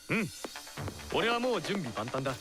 うん、俺はもう準備万端だ。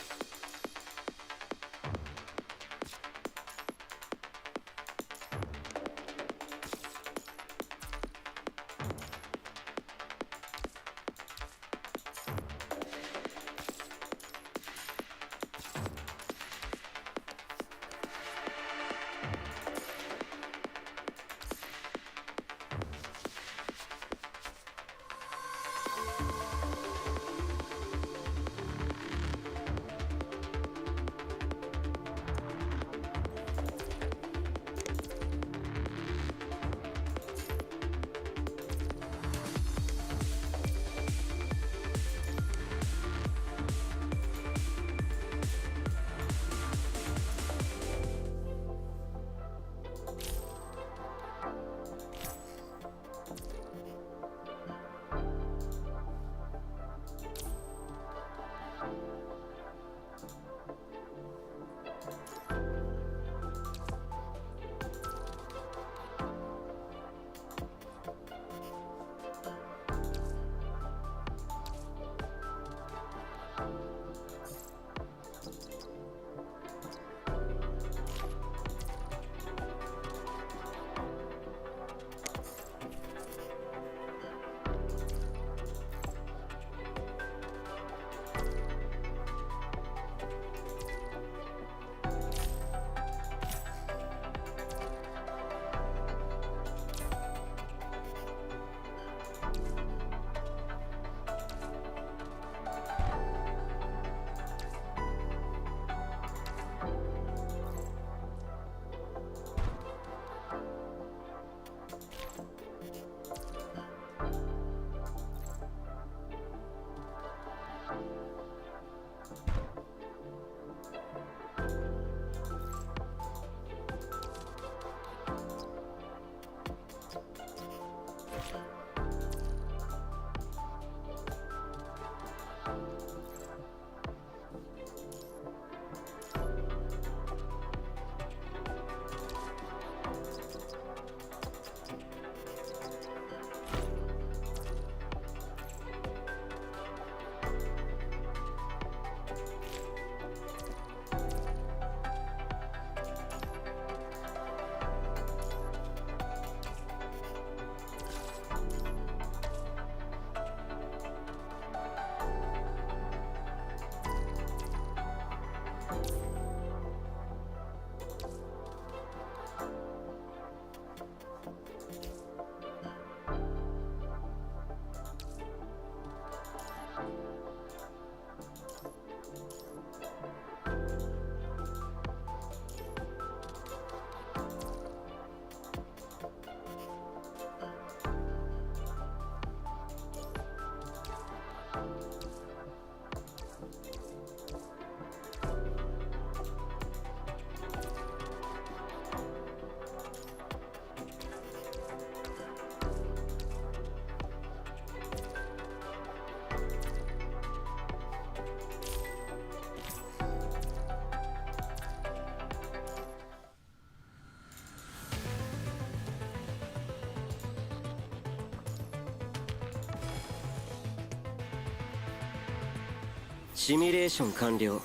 シミュレーション完了。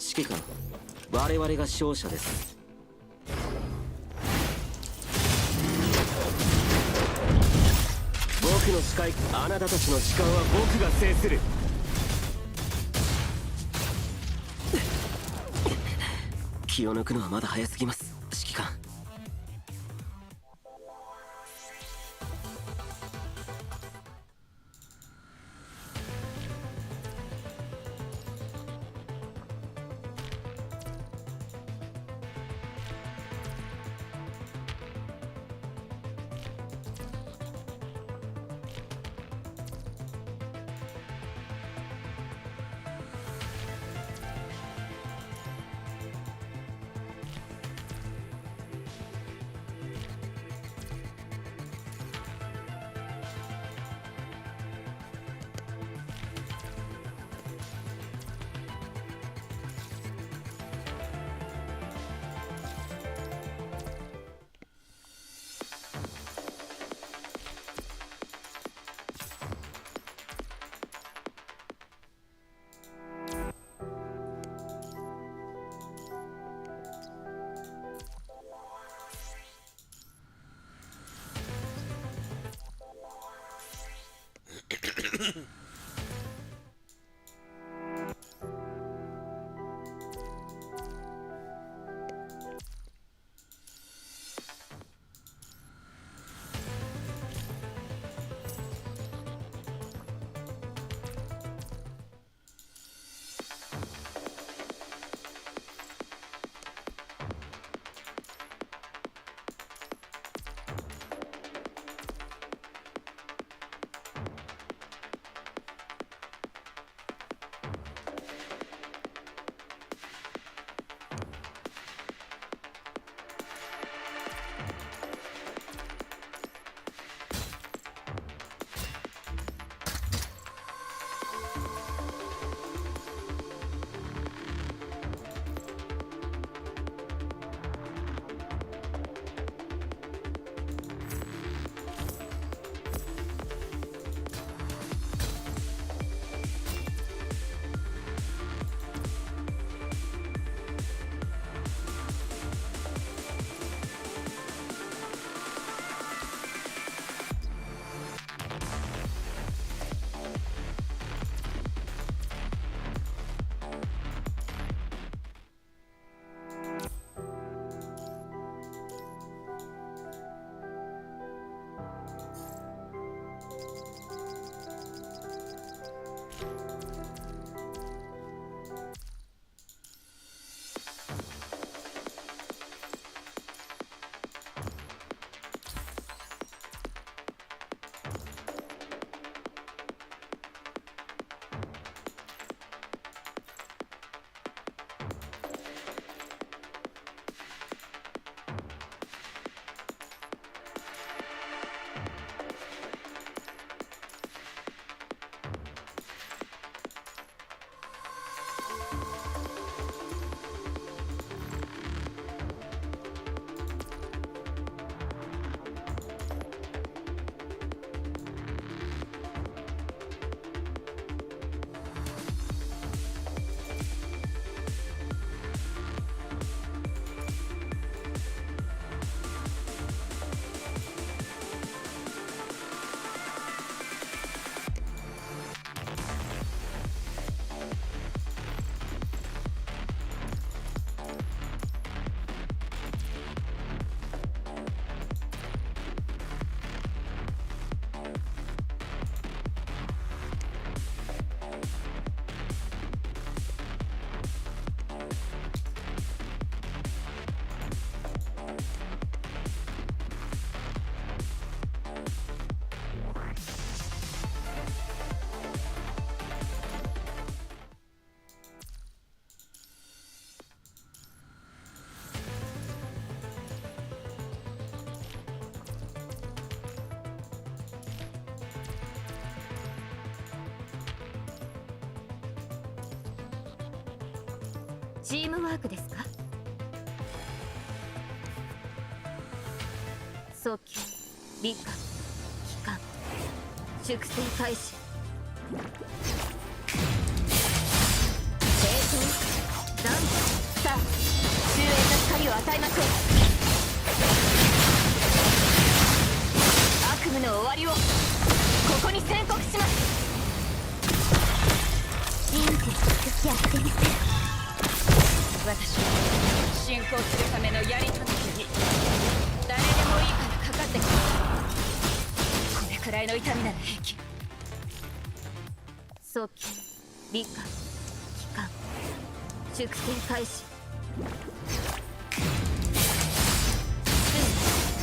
指揮官、我々が勝者です。僕の視界、あなたたちの時間は僕が制する。気を抜くのはまだ早すぎます、指揮官。チームワークですか？早急理科帰還粛清開始冷凍残波さあ終焉の光を与えましょう。悪夢の終わりをここに宣告します。忍術やってみて。私は進行するための槍となり誰でもいいからかかってきます。これくらいの痛みなら平気。早急理科帰還粛清開始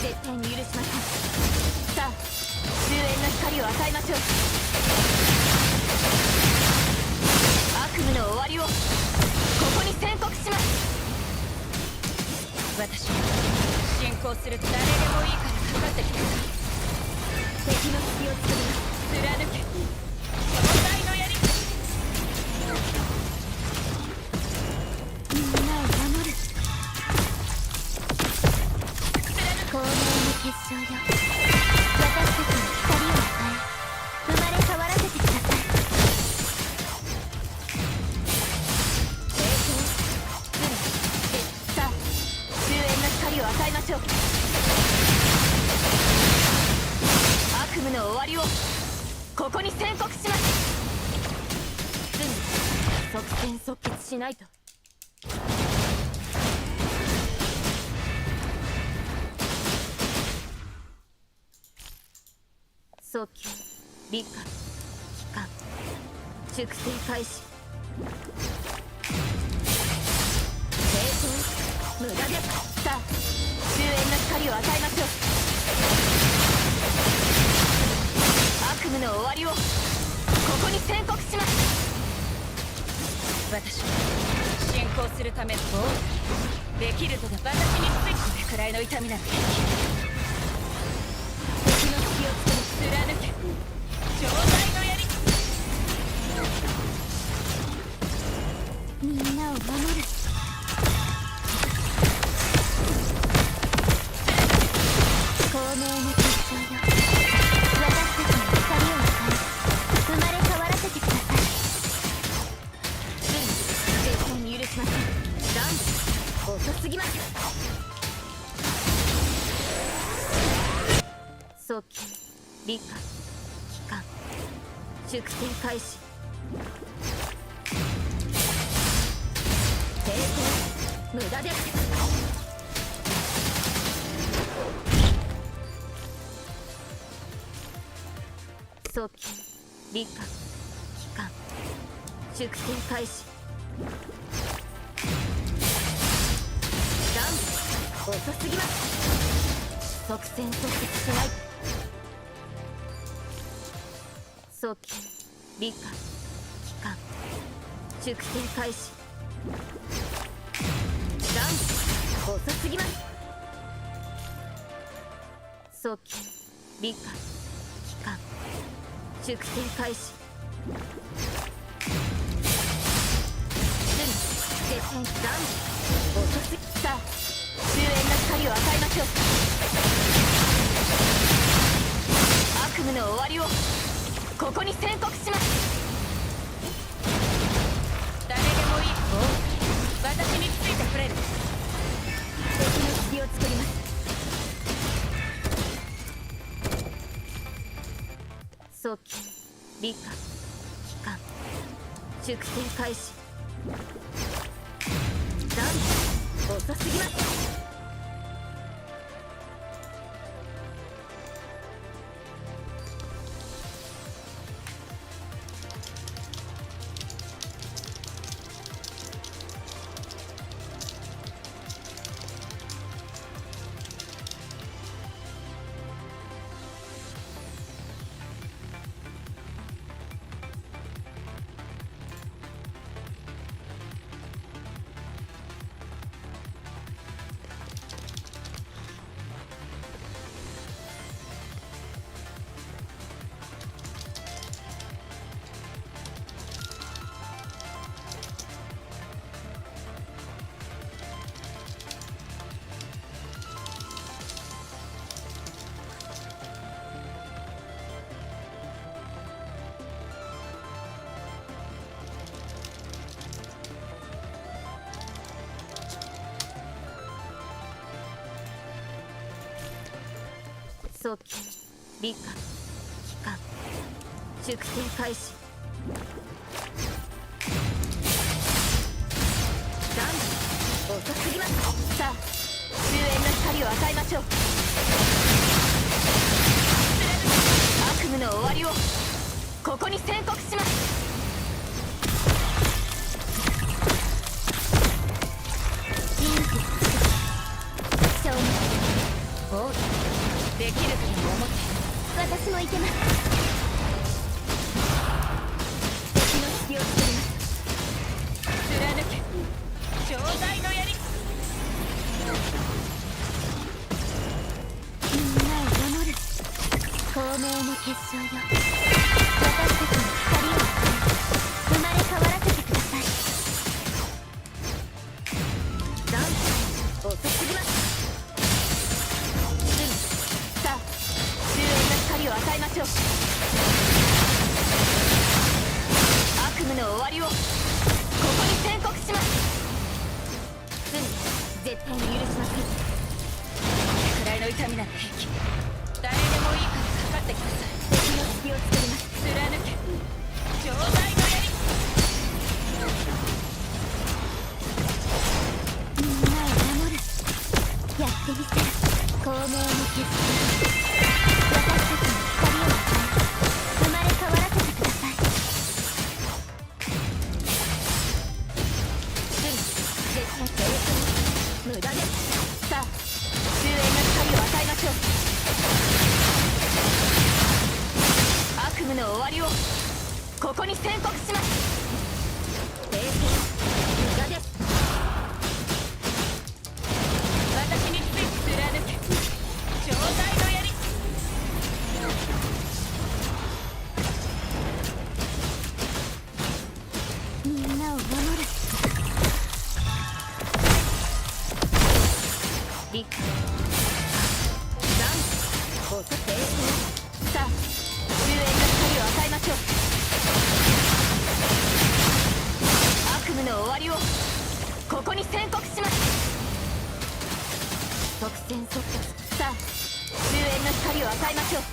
絶対に許しません。さあ終焉の光を与えましょう。悪夢の終わりをここに宣告します。私は進行する誰でもいいからかかってきてください。敵の隙を作り貫け壮大の槍。みんなを守る光明の結晶よ。私たちに光を与え生まれ変わらせてください。光を与えましょう。悪夢の終わりをこここに宣告します。すぐ即戦即決しないと。早急理解帰還粛清開始。成功無駄です。さあ終焉の光を与えましょう。悪夢の終わりをここに宣告します。私は進行するための棒できるとだ。私についこれくらいの痛みなら平気。敵の隙をつけ貫け超大の槍。みんなを守る。光明の結晶よ、私たちに光を与え生まれ変わらせてください。絶対に許しません。ダンス遅すぎます。早急理解帰還粛清開始。成功無駄です。早急理解帰還粛清開始。ダウン遅すぎます。即戦即決しない。早急理解帰還粛清開始。ダウン遅すぎます。早急理解帰還粛清開始。絶対ダウン遅すぎ。さあ終焉の光を与えましょう。悪夢の終わりをここに宣告します。誰でもいい私についてくれる。敵の隙を作ります。早急理解帰還粛清開始。ダウン遅すぎます。早急理解帰還粛清開始。ダウン遅すぎます。さあ終焉の光を与えましょう。悪夢の終わりをここに宣告します。真実証明王できるとでも思って私もいけます。敵の隙を作ります。貫け超大の槍。みんなを守る光明の結晶よ、私たちに光を与え生まれ変わらせてください。ダウン遅すぎます。光を与えましょう。悪夢の終わりをここに宣告します。罪絶対に許しません。これくらいの痛みなら平気。誰でもいいからかかってきなさい。敵の隙を作ります。てみせる。光明の決心、私たちに光を与え生まれ変わらせてください。絶対無駄です。さあ終焉の光を与えましょう。悪夢の終わりをここに宣告します。平均無駄です。私について貫け上代の槍。みんなを守る。リクダンこそ平均。さあ終焉の光を与えましょう。悪夢の終わりをここに宣告します。特戦即決。さあ終焉の光を与えましょう。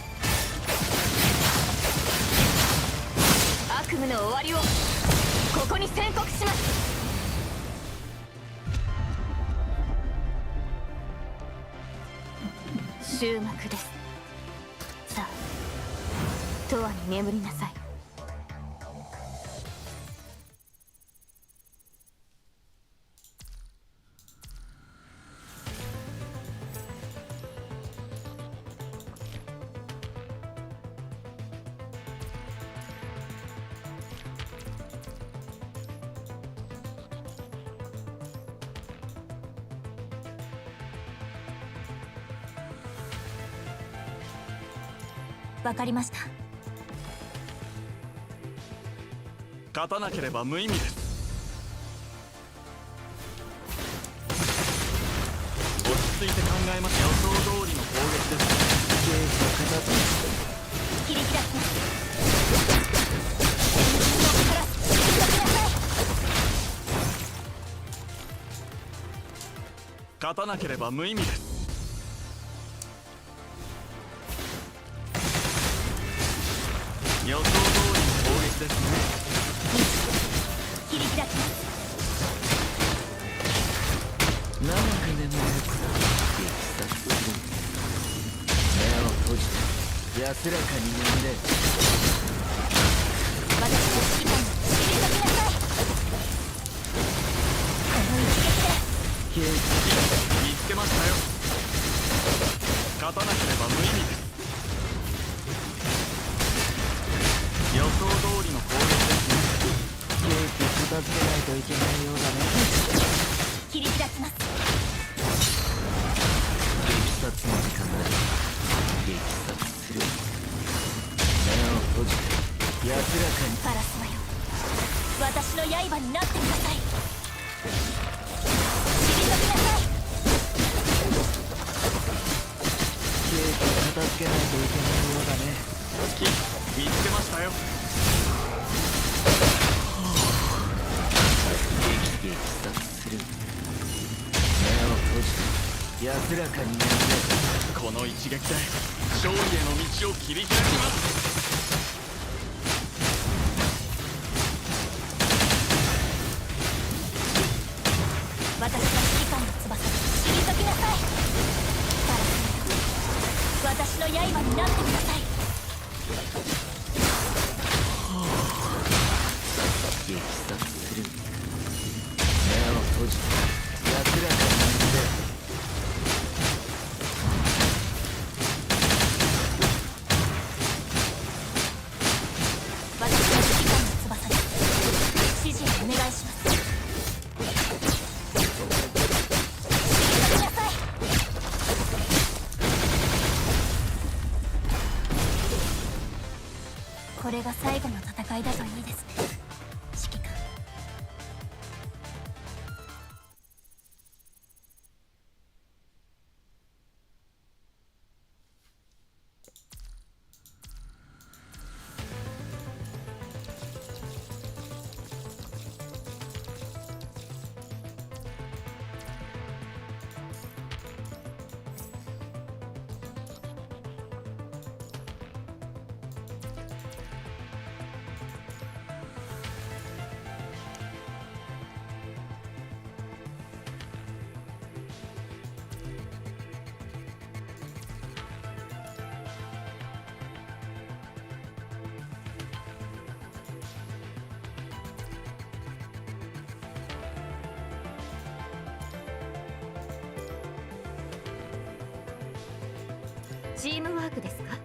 悪夢の終わりをここに宣告します。終幕です。さあ永遠に眠りなさい。わかりました。勝たなければ無意味です。落ち着いて考えましょう。予想通りの攻撃です。切り開きます。ここから切り裂きなさい。勝たなければ無意味です。予想通りの攻撃ですね。切り開きます。長く眠ること激殺する。目を閉じて安らかに眠れ。私の指揮官切り裂きなさい。この一撃で見つけましたよ。勝たなければ無意味です。予想通りの攻撃ですね。ケーキ片付けないといけないようだね。切り開きます。激殺の時間だ。激殺する。目を閉じて安らかに。パラスマよ、私の刃になってください。切り裂きなさい。ケーキ片付けないといけないようだね。見つけましたよ。激殺する。目を閉じて安らかに眠れ。この一撃で勝利への道を切り開きます。私の指揮官の翼切り裂きなさい。パラスマよ、私の刃になってください。激殺する。目を閉じて安らかに眠れ。私の指揮官の翼に指示をお願いします。切り裂きなさい。これが最後の戦いだといいですね、指揮官。チームワークですか？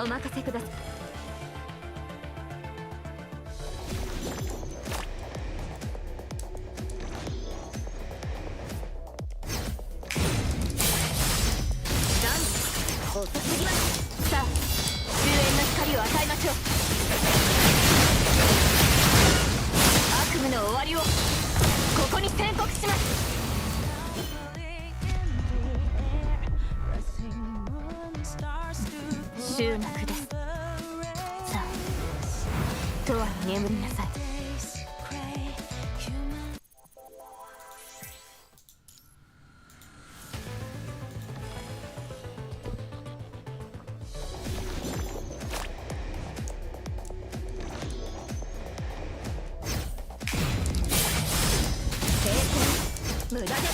お任せください。遅すぎます。さあ、終焉の光を与えましょう。悪夢の終わりをここに宣告します。終幕です。さあ、とは眠りなさい。無駄です。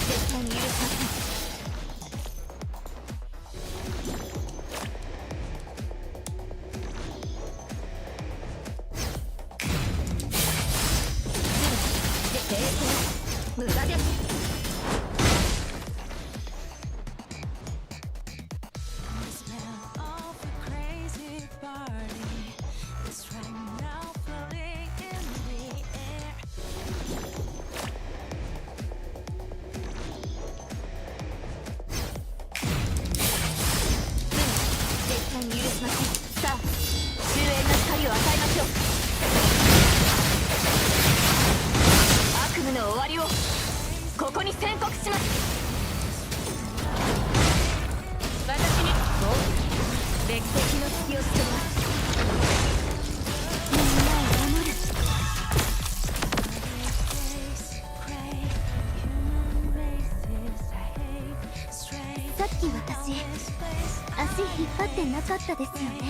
絶対に許しません。無駄です。さあ、終焉の光を与えましょう。悪夢の終わりをここに宣告します。私に別敵の隙をつけます。みんなを守る。さっき私足引っ張ってなかったですよね。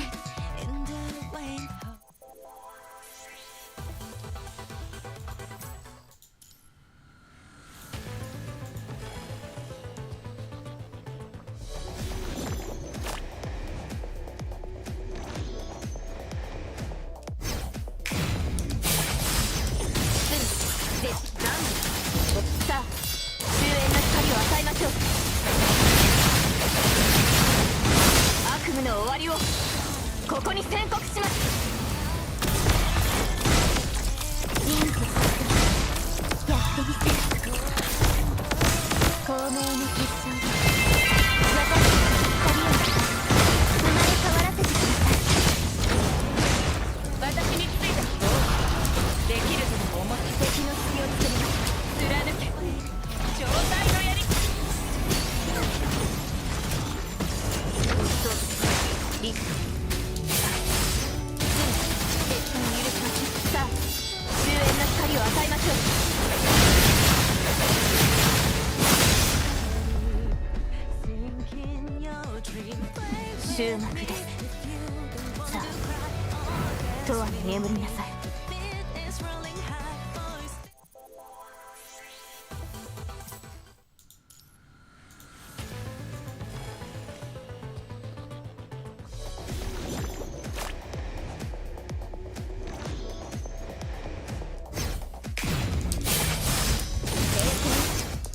さあ、終焉の光を与えましょう。悪夢の終わりをここに宣告します。忍者やってみせる。光明の結晶で私たちの光を生まれ変わらせてください。私についてできるとでも思って敵の隙をつけます。貫け超大のやり。そうリック絶対に許しません。さあ、終焉の光を与えましょう。終幕です。さあ、とわに眠りなさい。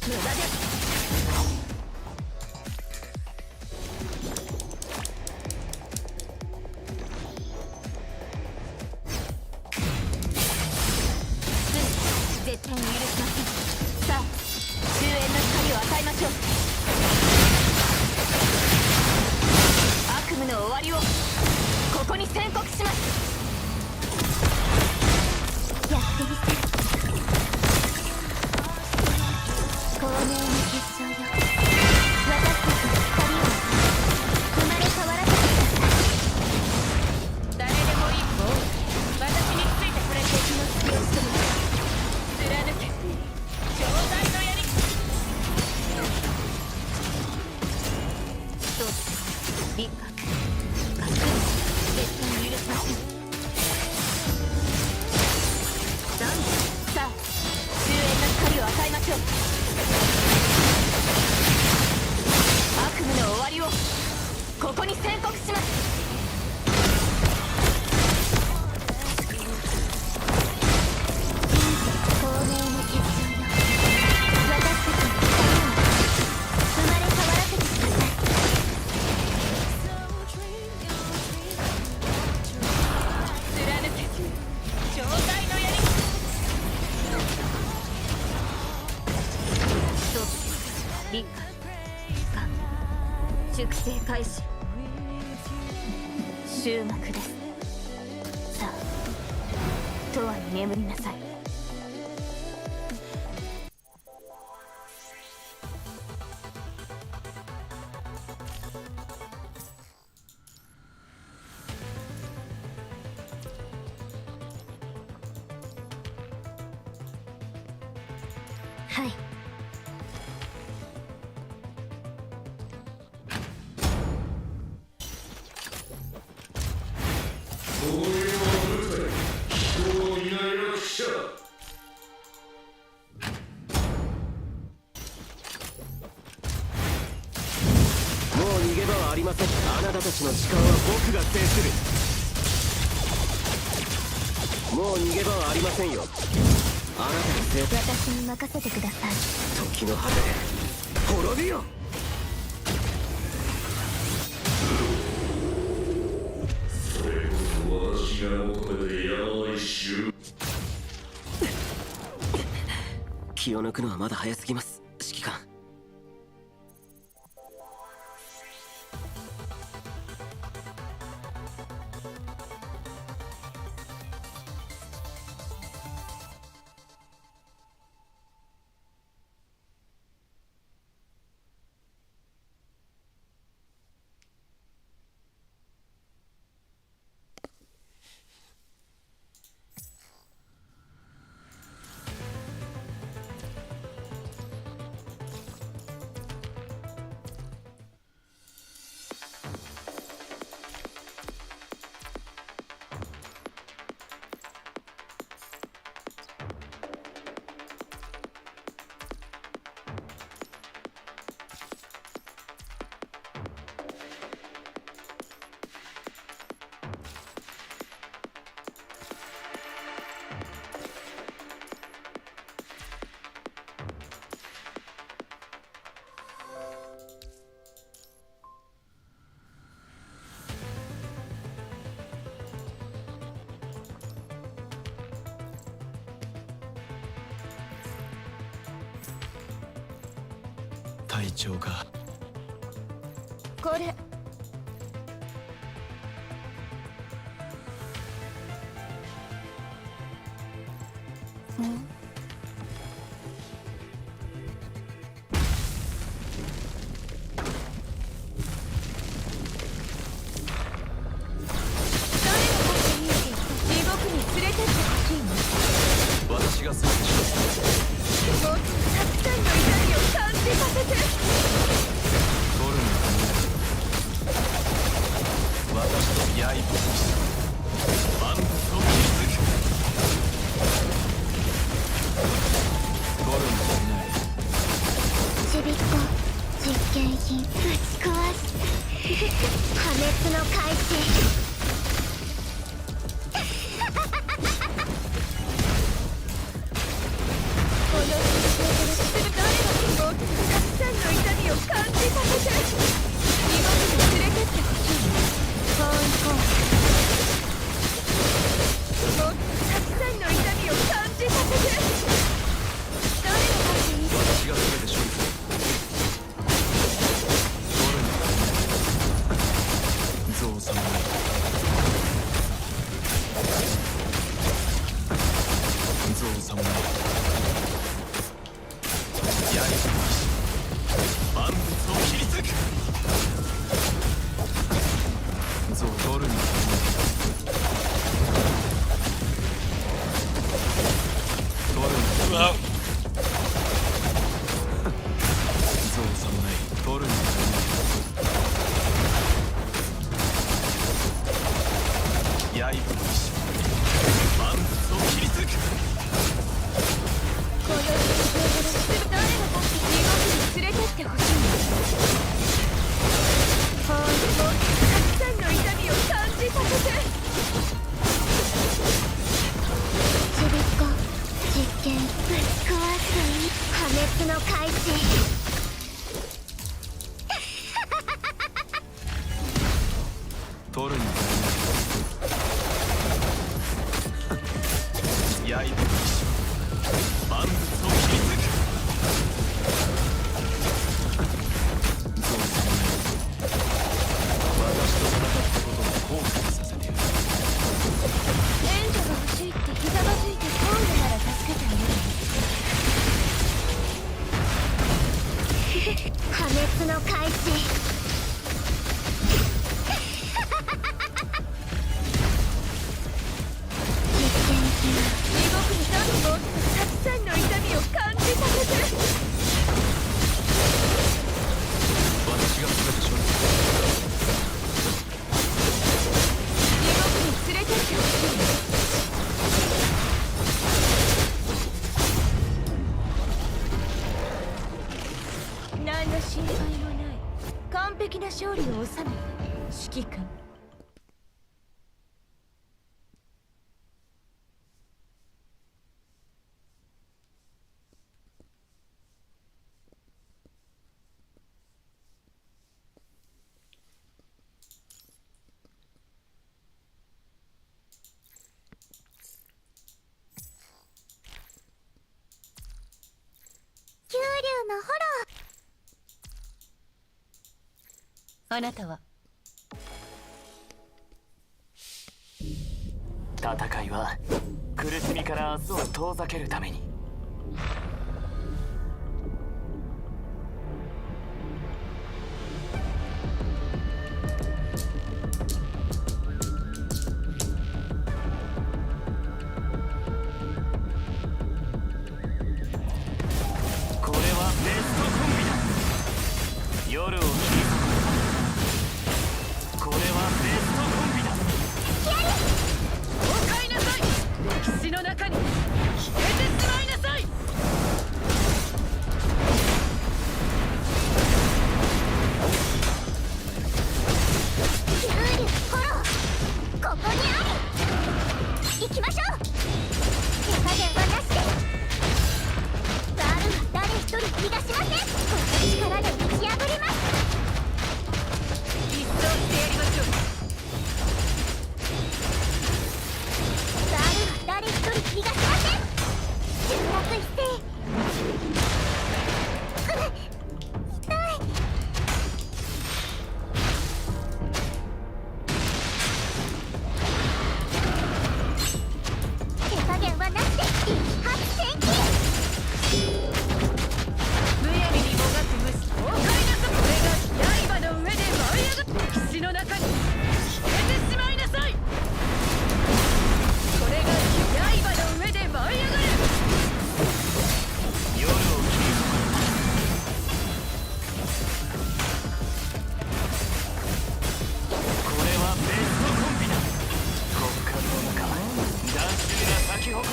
無駄です。絶対に許しません。さあ、終焉の光を与えましょう。悪夢の終わりをここに宣告します。やってみせる。光明の結晶よ、私たちの光を生まれ変わらせてください。誰でもいい。私についてこれ敵の隙をつけます。貫け超大のやり。どうぞリッカ絶対に許しません。さあ、終焉の光を与えましょう。悪夢の終わりをここに宣告します。粛清開始。終幕です。さあ永遠に眠りなさい。はい。もう逃げ場はありません。あなたたちの時間は僕が制する。もう逃げ場はありませんよ。あなたのせい。私に任せてください。時の果て滅びよ。それこそ私が求めてやらない衆。気を抜くのはまだ早すぎます、指揮官。隊長がこれ私がそうしますもっとたくさんの痛みを感じさせて。ゴルムの私と刃をしバンドソキズゴルムのいないちびっこ実験品ぶち壊して破滅の開始。この人生する誰ももっとたくさんの痛みを感じさせて。地獄に連れてってほしい。行こもっとたくさんの痛みを感じさせて。誰のために私が全て処理するゴルムのいないゾウ様滅の開始。地獄に何度もたくさんの痛みを感じさせて。私が全て処理する。地獄に連れてってほしい。何の心配もない完璧な勝利を収めた指揮官。九龍のフォロー。あなたは戦いは苦しみから明日を遠ざけるために。これはベストコンビだ。夜を切り裂く。これはベストコンビだ。おかえなさい。歴史の中に消えてしまいなさい。九龍フォロー。ここにあり。行きましょう。手加減はなしで。ザールは誰一人逃がしません。この力で打ち破ります。一掃してやりましょう。ザールは誰一人逃がしません。集落一斉。痛い。手加減はなしで一発戦記。むやみにもがく虫。おかえなさい。これが刃の上で舞い上がる。歴史の中に消えてしまいなさい。これが刃の上で舞い上がる。夜を切り裂く。これはベストコンビだ。極寒の中断州が咲き誇る。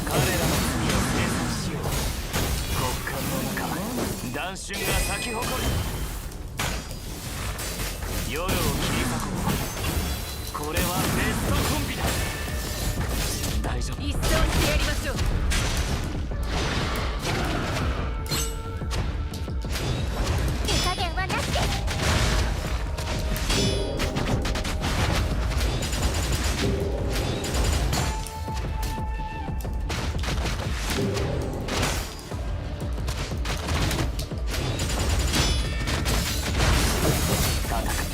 彼らの罪を清算しよう。極寒の中断州が咲き誇る。夜を切り裂こう。これはベストコンビだ。大丈夫。一掃してやりましょう。手加減はなしで。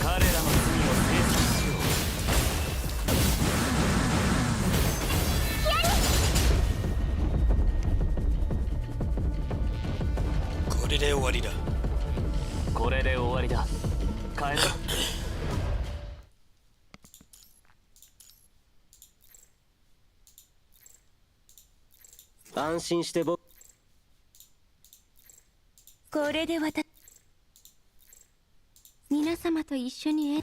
彼らの罪を清算しよこれで終わりだ。う。これで終わりだ。帰ろう。安心して僕。これで皆様と一緒にも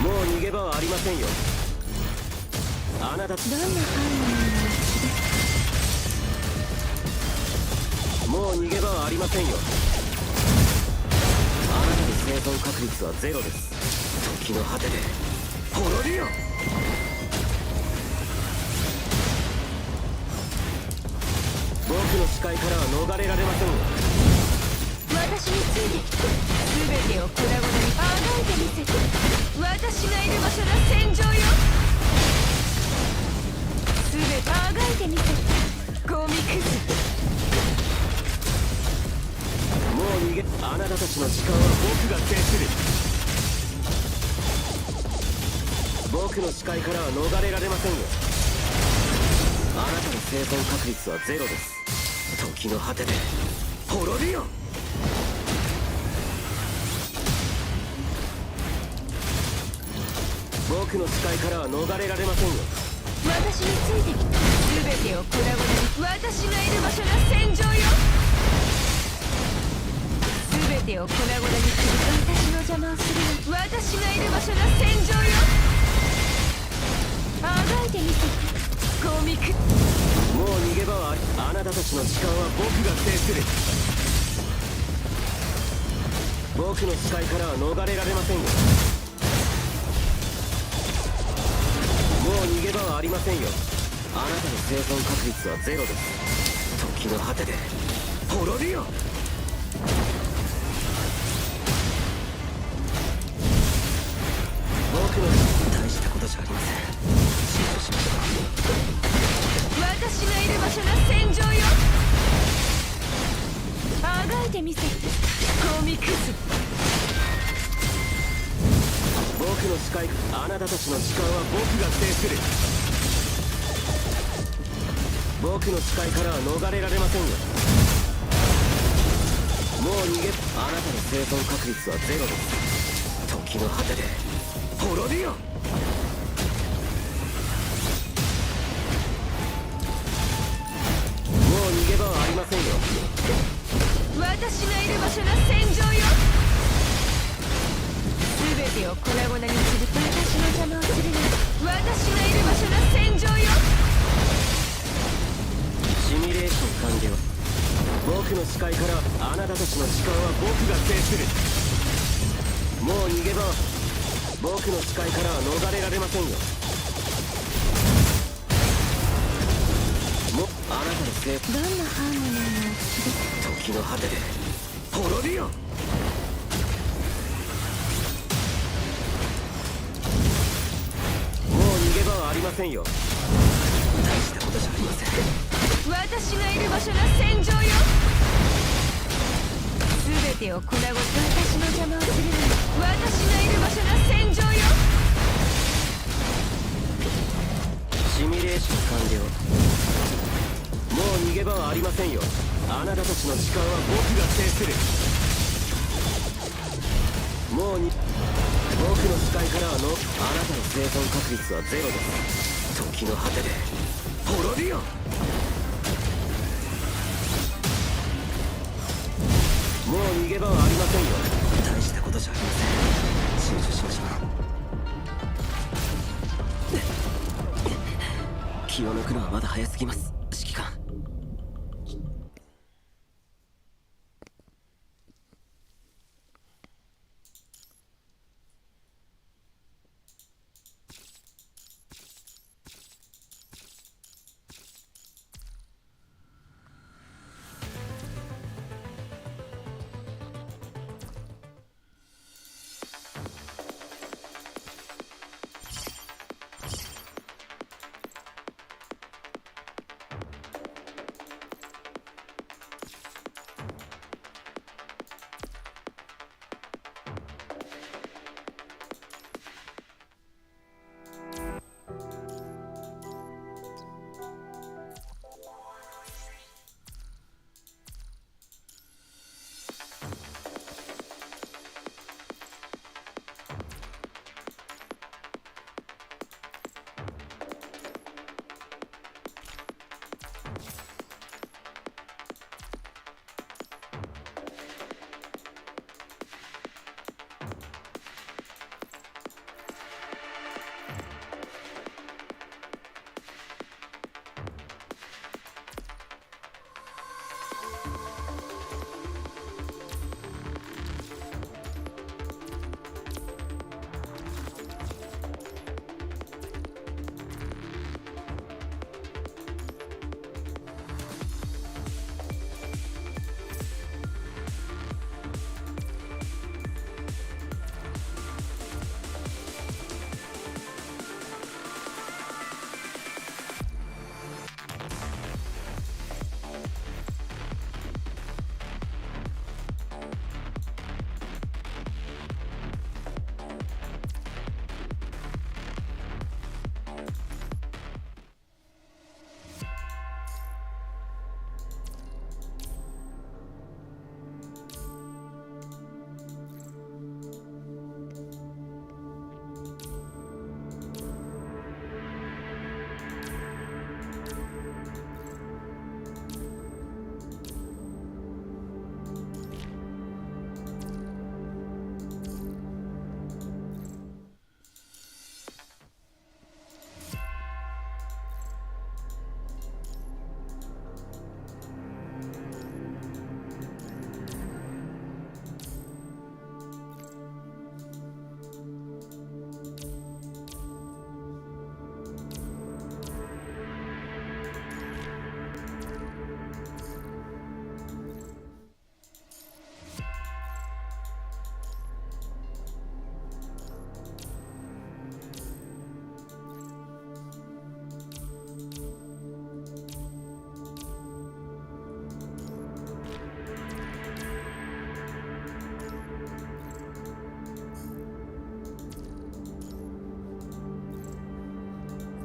う逃げ場はありませんよ。あなたどんな犯もう逃げ場はありませんよ。あなたの生存確率はゼロです。時の果てで滅びよ。僕の視界からは逃れられませんよ。私についてきて全てを粉々にあがいてみせて。私がいる場所が戦場よ。全てあがいてみせてゴミくず。もう逃げあなたたちの時間は僕が制する。僕の視界からは逃れられませんよ。あなたの生存確率はゼロです。時の果てで滅びよ。僕の視界からは逃れられませんよ。私についてきた。全てを粉々に。私がいる場所が戦場よ。全てを粉々にする。私の邪魔をするな。私がいる場所が戦場よ。あがいてみせて。コミック。もう逃げ場はあなたたちの時間は僕が制する。僕の視界からは逃れられませんよ。もう逃げ場はありませんよ。あなたの生存確率はゼロです。時の果てで滅びよ。僕の大したことじゃありません。集中しましょう。私がいる場所が戦場よ。あがいてみせて。コミックス。僕の視界、あなたたちの時間は僕が制する。僕の視界からは逃れられませんよ。もう逃げ、あなたの生存確率はゼロです。時の果てで滅びよ。もう逃げ場はありませんよ。私がいる場所が戦場よ。全てを粉々にする。私の邪魔をするな。私がいる場所が戦場よ。シミュレーション完了。僕の視界からあなたたちの時間は僕が制する。もう逃げ場は僕の視界からは逃れられませんよ。もあなたのせい。どんなハーモニーがお好きですか？時の果てで滅びよ。もう逃げ場はありませんよ。大したことじゃありません。私がいる場所が戦場よ。全てを粉々。私の邪魔をするな。私がいる場所が戦場よ。シミュレーション完了。もう逃げ場はありませんよ。あなたたちの時間は僕が制する。もうに僕の視界からはあなたの生存確率はゼロです。時の果てで滅びよ。もう逃げ場はありませんよ。大したことじゃありません。集中しましょう。気を抜くのはまだ早すぎます、指揮官。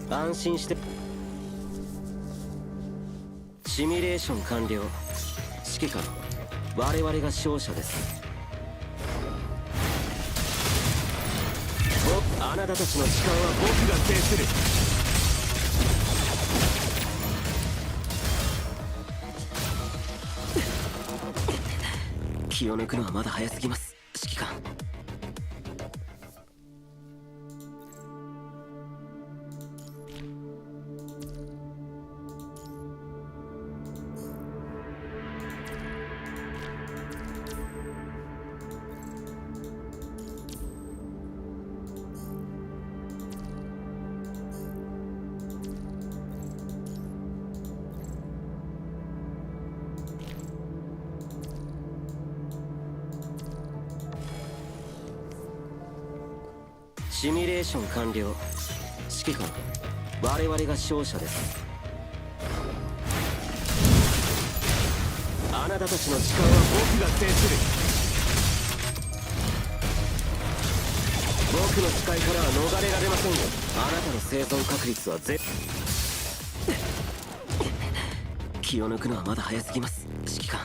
安心して。シミュレーション完了。指揮官、我々が勝者です。あなたたちの時間は僕が制する。気を抜くのはまだ早すぎます、指揮官。シミュレーション完了。指揮官、我々が勝者です。あなたたちの時間は僕が制する。僕の視界からは逃れられませんよ。あなたの生存確率は気を抜くのはまだ早すぎます、指揮官。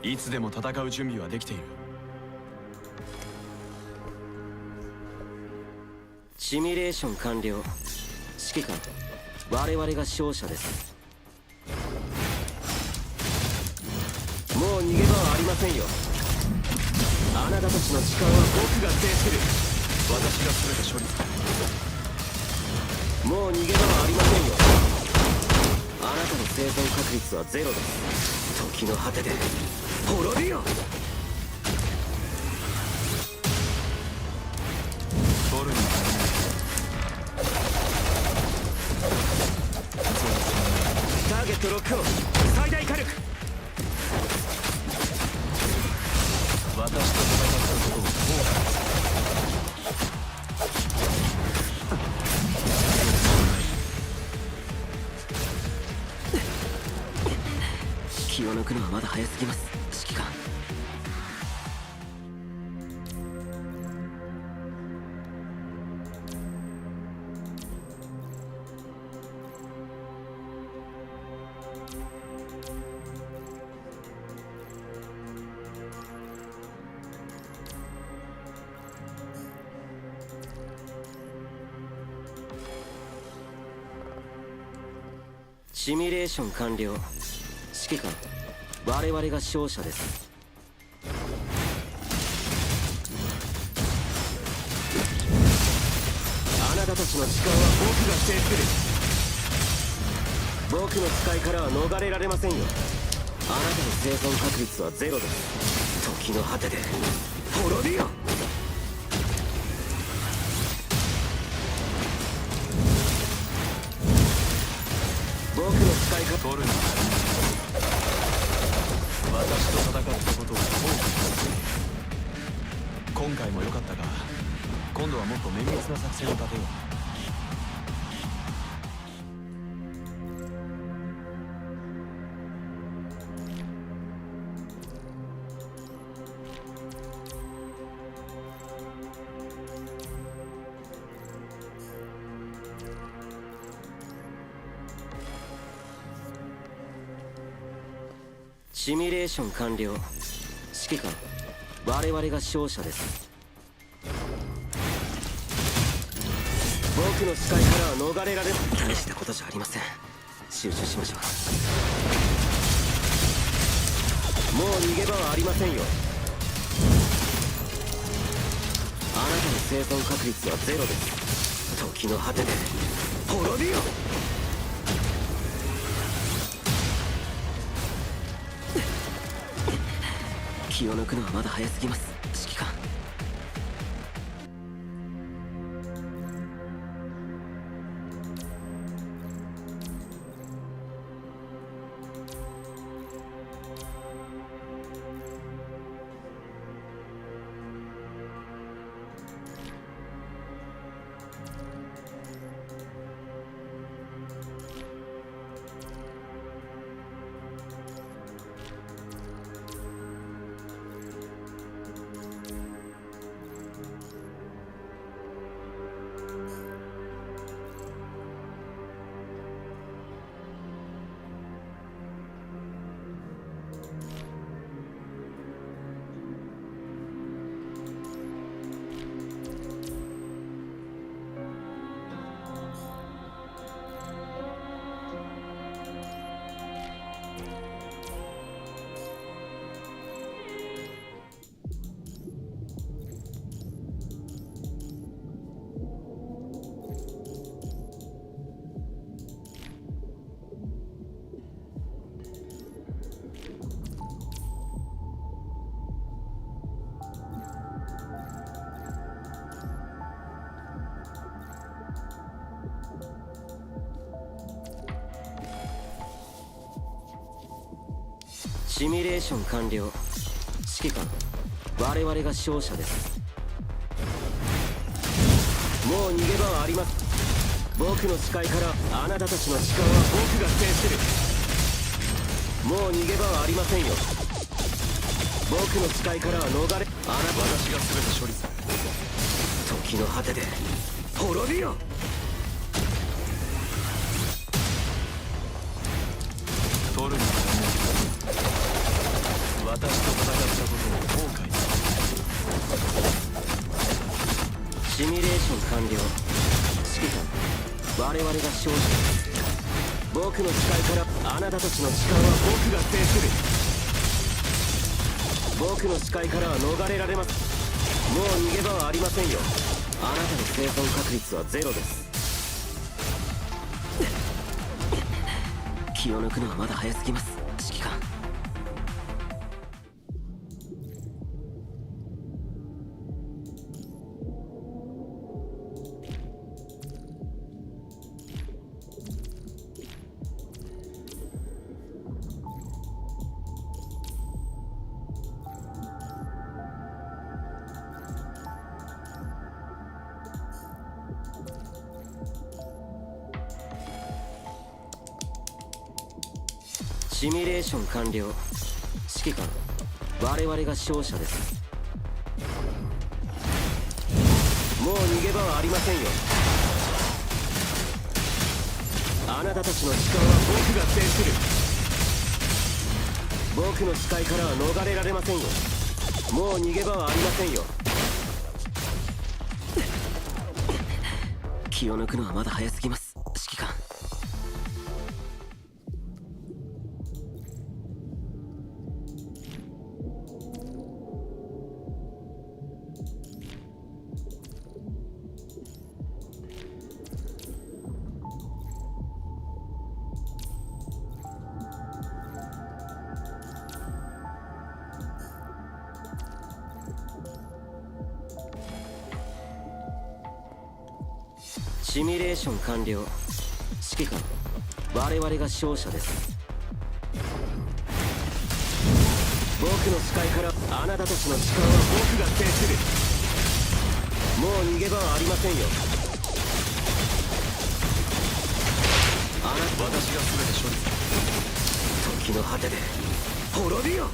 いつでも戦う準備はできている。シミュレーション完了。指揮官、我々が勝者です。もう逃げ場はありませんよ。あなたたちの時間は僕が制する。私が全て処理する。もう逃げ場はありませんよ。あなたの生存確率はゼロです。時の果てで滅びよ。ボルにターゲットロックオン。最大火力。私と戦ったことを後悔する。気を抜くのはまだ早すぎます、指揮官。シミュレーション完了。指揮官、我々が勝者です。あなたたちの時間は僕が制する。僕の使いからは逃れられませんよ。あなたの生存確率はゼロです。時の果てで滅びよ。僕の使い方。ボルに私と戦ったことを後悔する。今回も良かったが、今度はもっと綿密な作戦を立てよう。シミュレーション完了。指揮官、我々が勝者です。僕の視界からは逃れられない。大したことじゃありません。集中しましょう。もう逃げ場はありませんよ。あなたの生存確率はゼロです。時の果てで滅びよ。気を抜くのはまだ早すぎます、指揮官。シミュレーション完了。指揮官、我々が勝者です。もう逃げ場はあります。僕の視界からあなたたちの時間は僕が制する。もう逃げ場はありませんよ。僕の視界からは逃れ、私が全て処理する。時の果てで滅びよ。トルに私と戦ったことを後悔する。シミュレーション完了。指揮官、我々が勝者です。僕の視界からあなたたちの時間は僕が制する。僕の視界からは逃れられます。もう逃げ場はありませんよ。あなたの生存確率はゼロです。気を抜くのはまだ早すぎます、指揮官。シミュレーション完了。指揮官、我々が勝者です。もう逃げ場はありませんよ。あなたたちの時間は僕が制する。僕の視界からは逃れられませんよ。もう逃げ場はありませんよ。気を抜くのはまだ早すぎます、指揮官。シミュレーション完了。指揮官、我々が勝者です。僕の視界からあなたたちの時間は僕が制する。もう逃げ場はありませんよ。私が全て処理する。時の果てで滅びよ。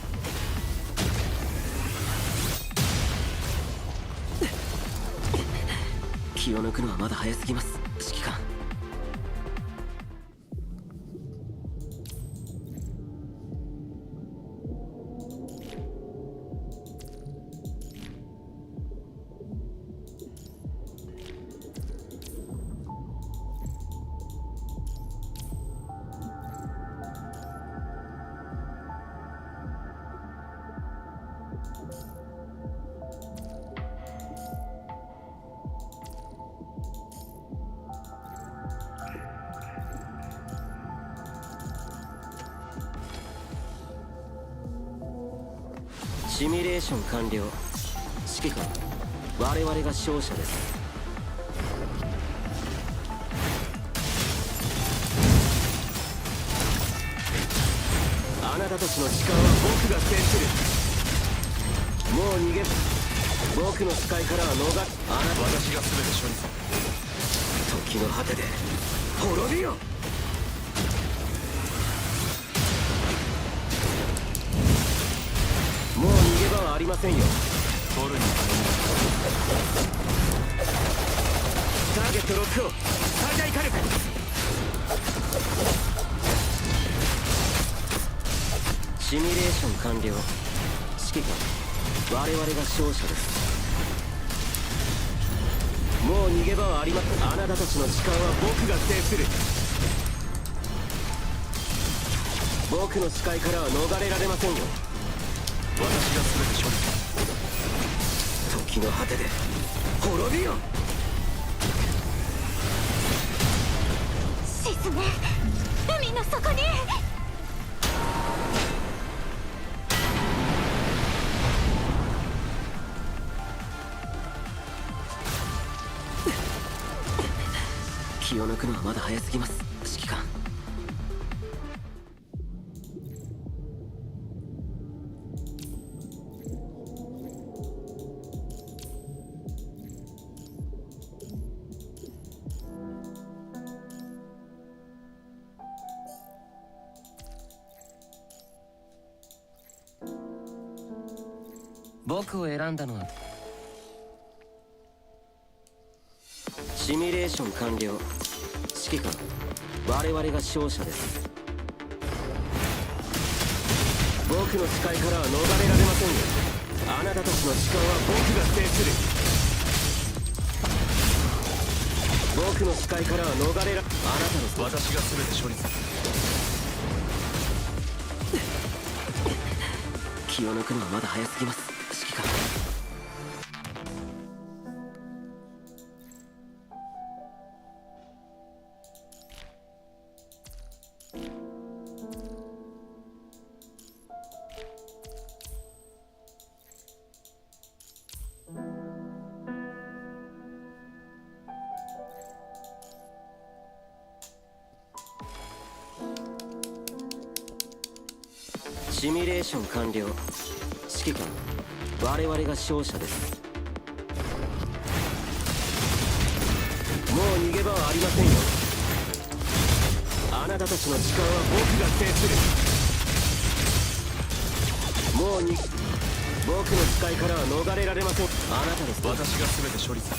気を抜くのはまだ早すぎます、指揮官。シミュレーション完了。指揮官、我々が勝者です。あなたたちの時間は僕が制する。もう逃げ僕の視界からは逃れ。あなた私が全て処理する。時の果てで滅びよ。もう逃げ場はありませんよ。ボルにターゲットロックを最大火力。シミュレーション完了。指揮官、我々が勝者です。もう逃げ場はありません。あなたたちの時間は僕が制する。僕の視界からは逃れられませんよ。私が全て処理する。時の果てで滅びよ。沈め、海の底に。気を抜くのはまだ早すぎます、指揮官。僕を選んだのはシミュレーション完了。指揮官、我々が勝者です。僕の視界からは逃れられませんよ。あなたたちの時間は僕が制する。僕の視界からは逃れらあなたの私が全て処理する。気を抜くのはまだ早すぎます、指揮官。シミュレーション完了。指揮官、我々が勝者です。もう逃げ場はありませんよ。あなたたちの時間は僕が制する。もう僕の視界からは逃れられません。あなたです。私が全て処理する。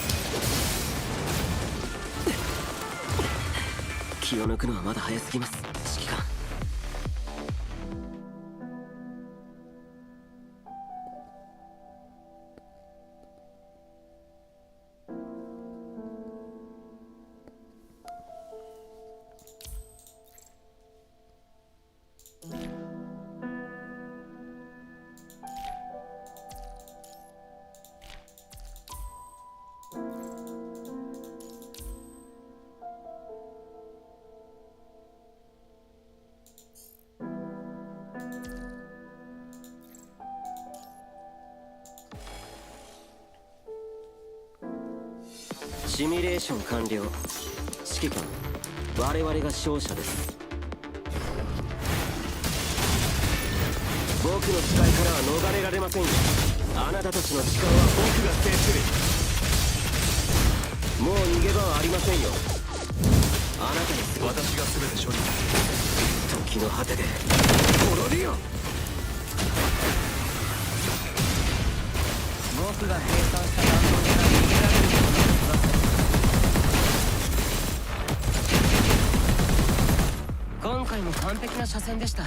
気を抜くのはまだ早すぎます、指揮官。シミュレーション完了。指揮官、我々が勝者です。僕の視界からは逃れられませんよ。あなたたちの時間は僕が制する。もう逃げ場はありませんよ。あなたです。私が全て処理する。時の果てで滅びよ。僕が計算した弾道から逃げられるようになります。今回も完璧な車線でした。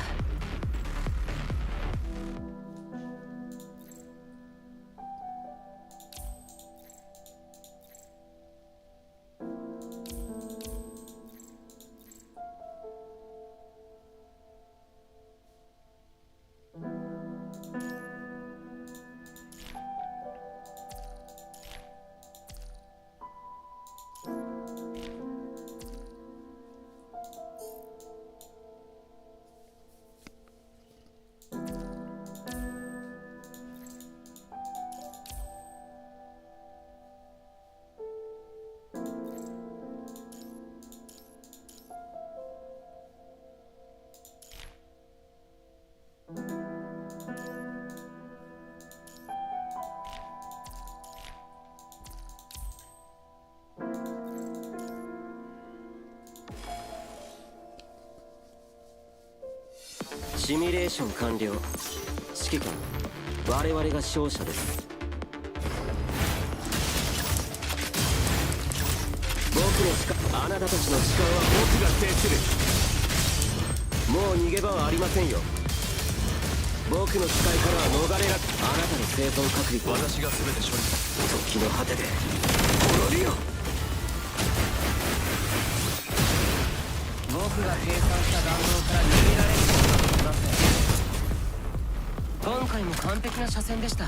シミュレーション完了。指揮官、我々が勝者です。僕のあなたたちの時間は僕が制する。もう逃げ場はありませんよ。僕の視界からは逃れらあなたの生存確率は私が全て処理する。時の果てで滅びよ。僕が計算した弾道から逃げられることはできません。今回も完璧な車線でした。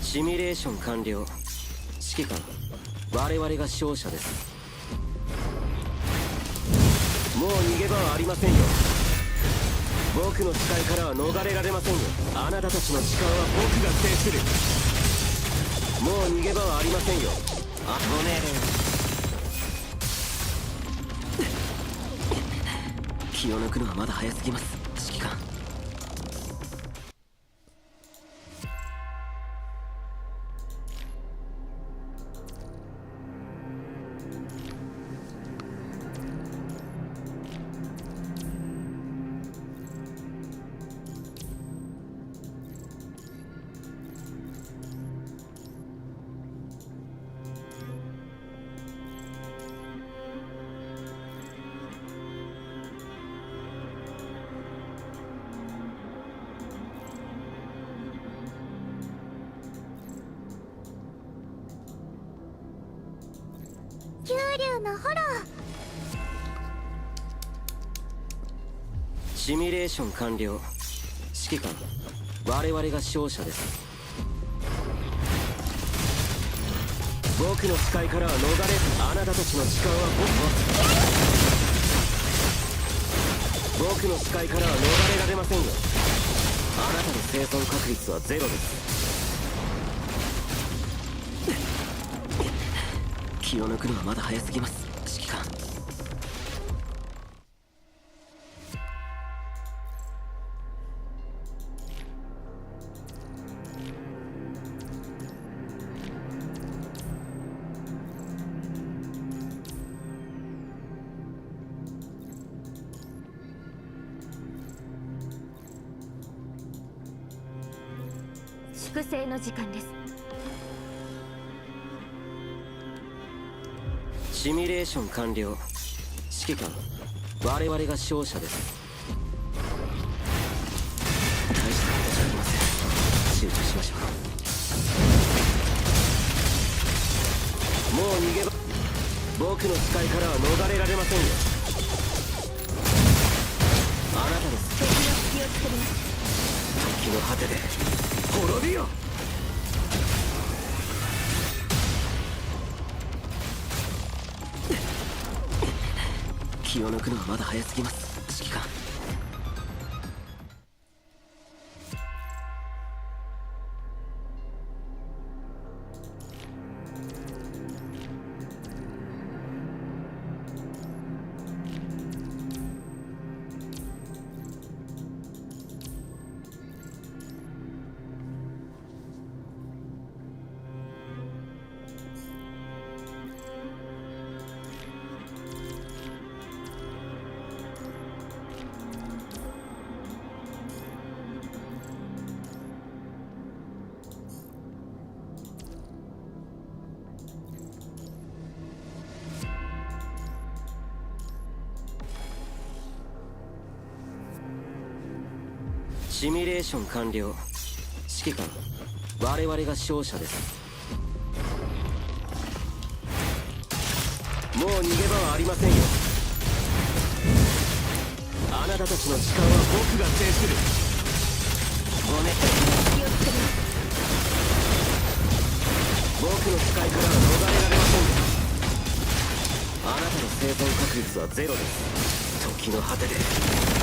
シミュレーション完了。指揮官、我々が勝者です。もう逃げ場はありませんよ。僕の視界からは逃れられませんよ。あなたたちの時間は僕が制する。もう逃げ場はありませんよ。あ、ご命令を。気を抜くのはまだ早すぎます、指揮官。九龍のホロシミュレーション完了。指揮官、我々が勝者です。僕の視界からは逃れず、あなたたちの時間は僕の視界からは逃れられませんよ。あなたの生存確率はゼロです。気を抜くのはまだ早すぎます、指揮官。粛清の時間です。シミュレーション完了。指揮官、我々が勝者です。大したことじゃありません。集中しましょう。もう逃げ場、僕の視界からは逃れられませんよ。あなたです。敵の隙を作ります。時の果てで滅びよ。気を抜くのはまだ早すぎます、指揮官。シミュレーション完了。指揮官、我々が勝者です。もう逃げ場はありませんよ。あなたたちの時間は僕が制する。ごめん、気をつけます。僕の視界からは逃れられませんよ。あなたの生存確率はゼロです。時の果てで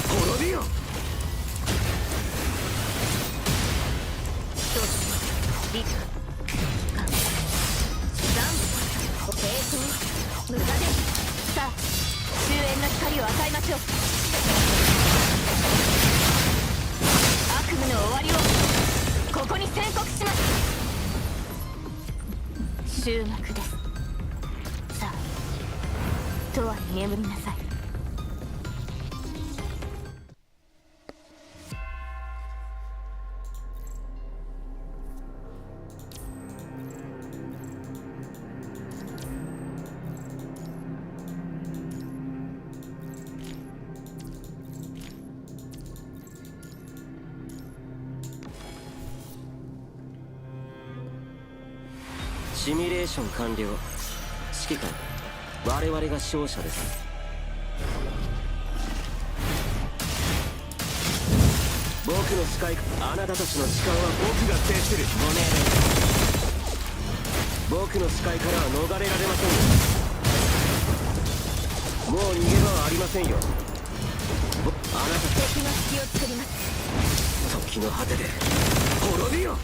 滅びよ。一つリクガンダム抵抗無駄です。さあ終焉の光を与えましょう。悪夢の終わりをここに宣告します。終幕です。さあ永遠に眠りなさい。シミュレーション完了。指揮官、我々が勝者です。僕の視界、あなたたちの時間は僕が制する。ご命令。僕の視界からは逃れられませんよ。もう逃げ場はありませんよ。あなたたち敵の隙を作ります。時の果てで滅びよ。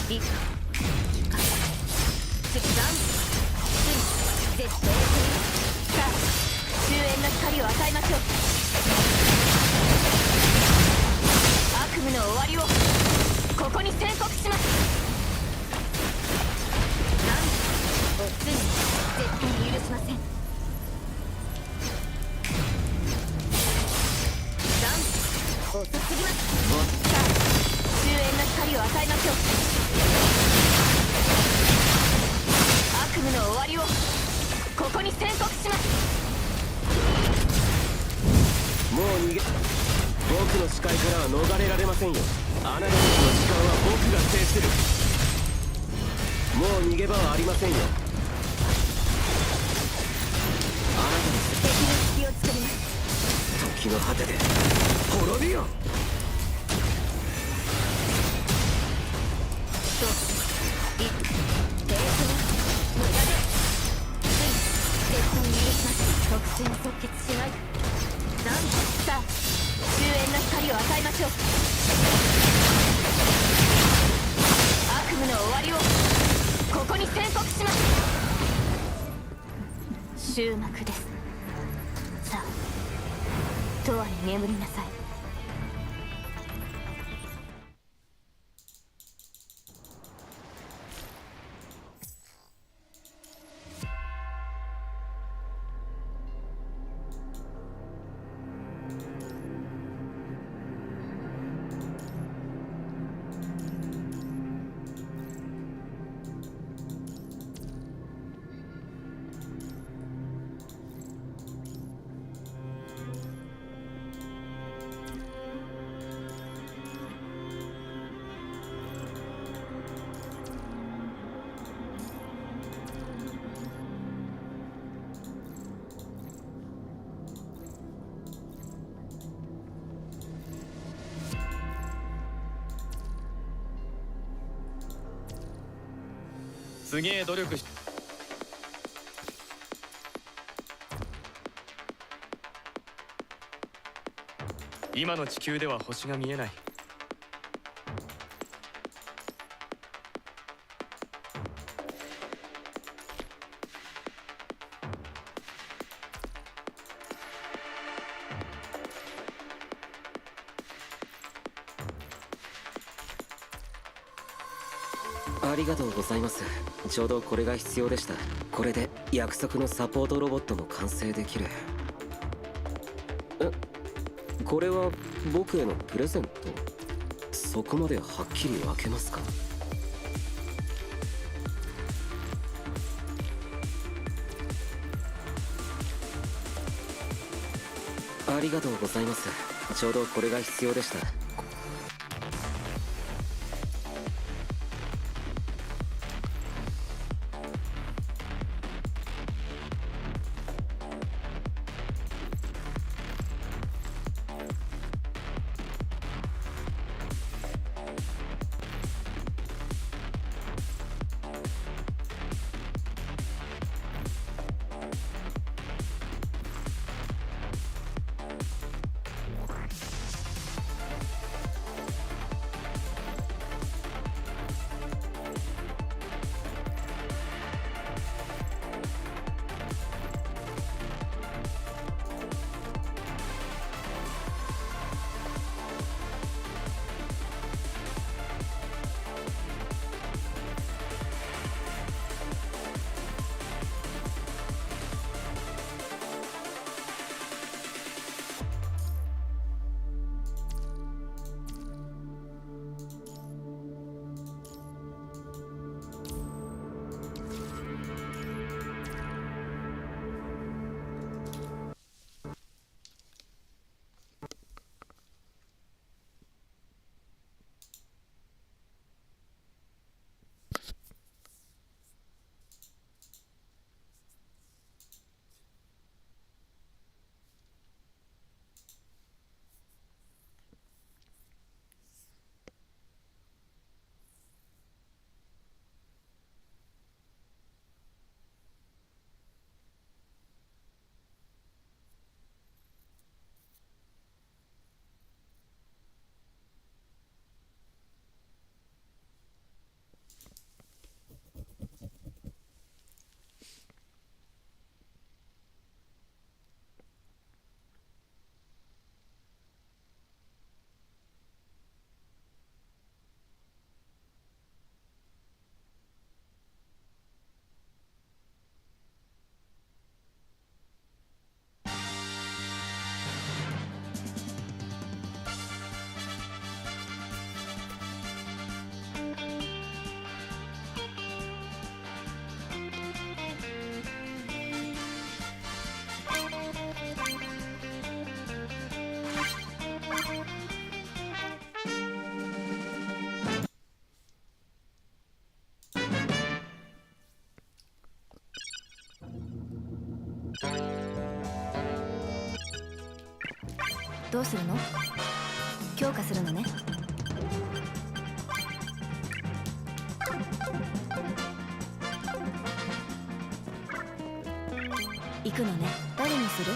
リクガン絶対さあ終焉の光を与えましょう。悪夢の終わりをここに宣告します。なんおつに絶対に許しません。遅すぎます。さあ終焉の光を与えましょう。悪夢の終わりをここに宣告します。もう逃げ、僕の視界からは逃れられませんよ。あなたたちの時間は僕が制する。もう逃げ場はありませんよ。あなたの敵の隙を作ります。時の果てで滅びよ。リク抵抗無駄です絶対に許しません。特殊に即決しない。なんさあ終焉の光を与えましょう。悪夢の終わりをここに宣告します。終幕です。さあ永遠に眠りなさい。すげえ努力し今の地球では星が見えない。ありがとうございます。ちょうどこれが必要でした。これで約束のサポートロボットも完成できる。これは僕へのプレゼント？そこまではっきり分けますか？ありがとうございます。ちょうどこれが必要でした。どうするの？強化するのね。行くのね。誰にする？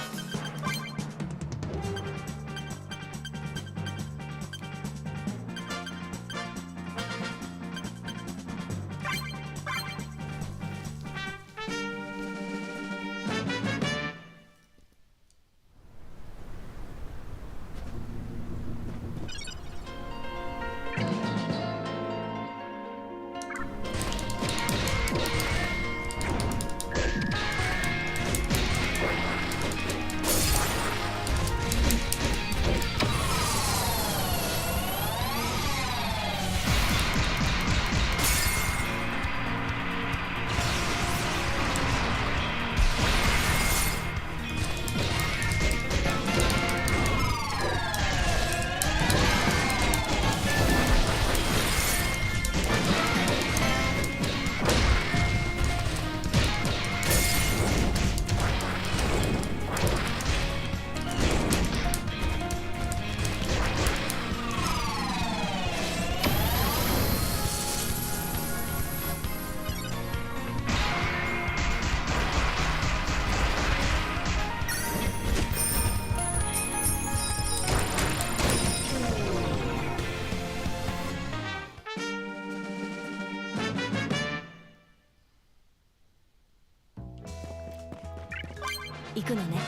行くのね。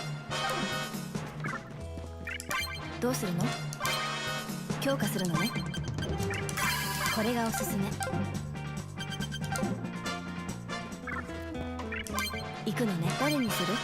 どうするの？強化するのね。これがおすすめ。行くのね。誰にする？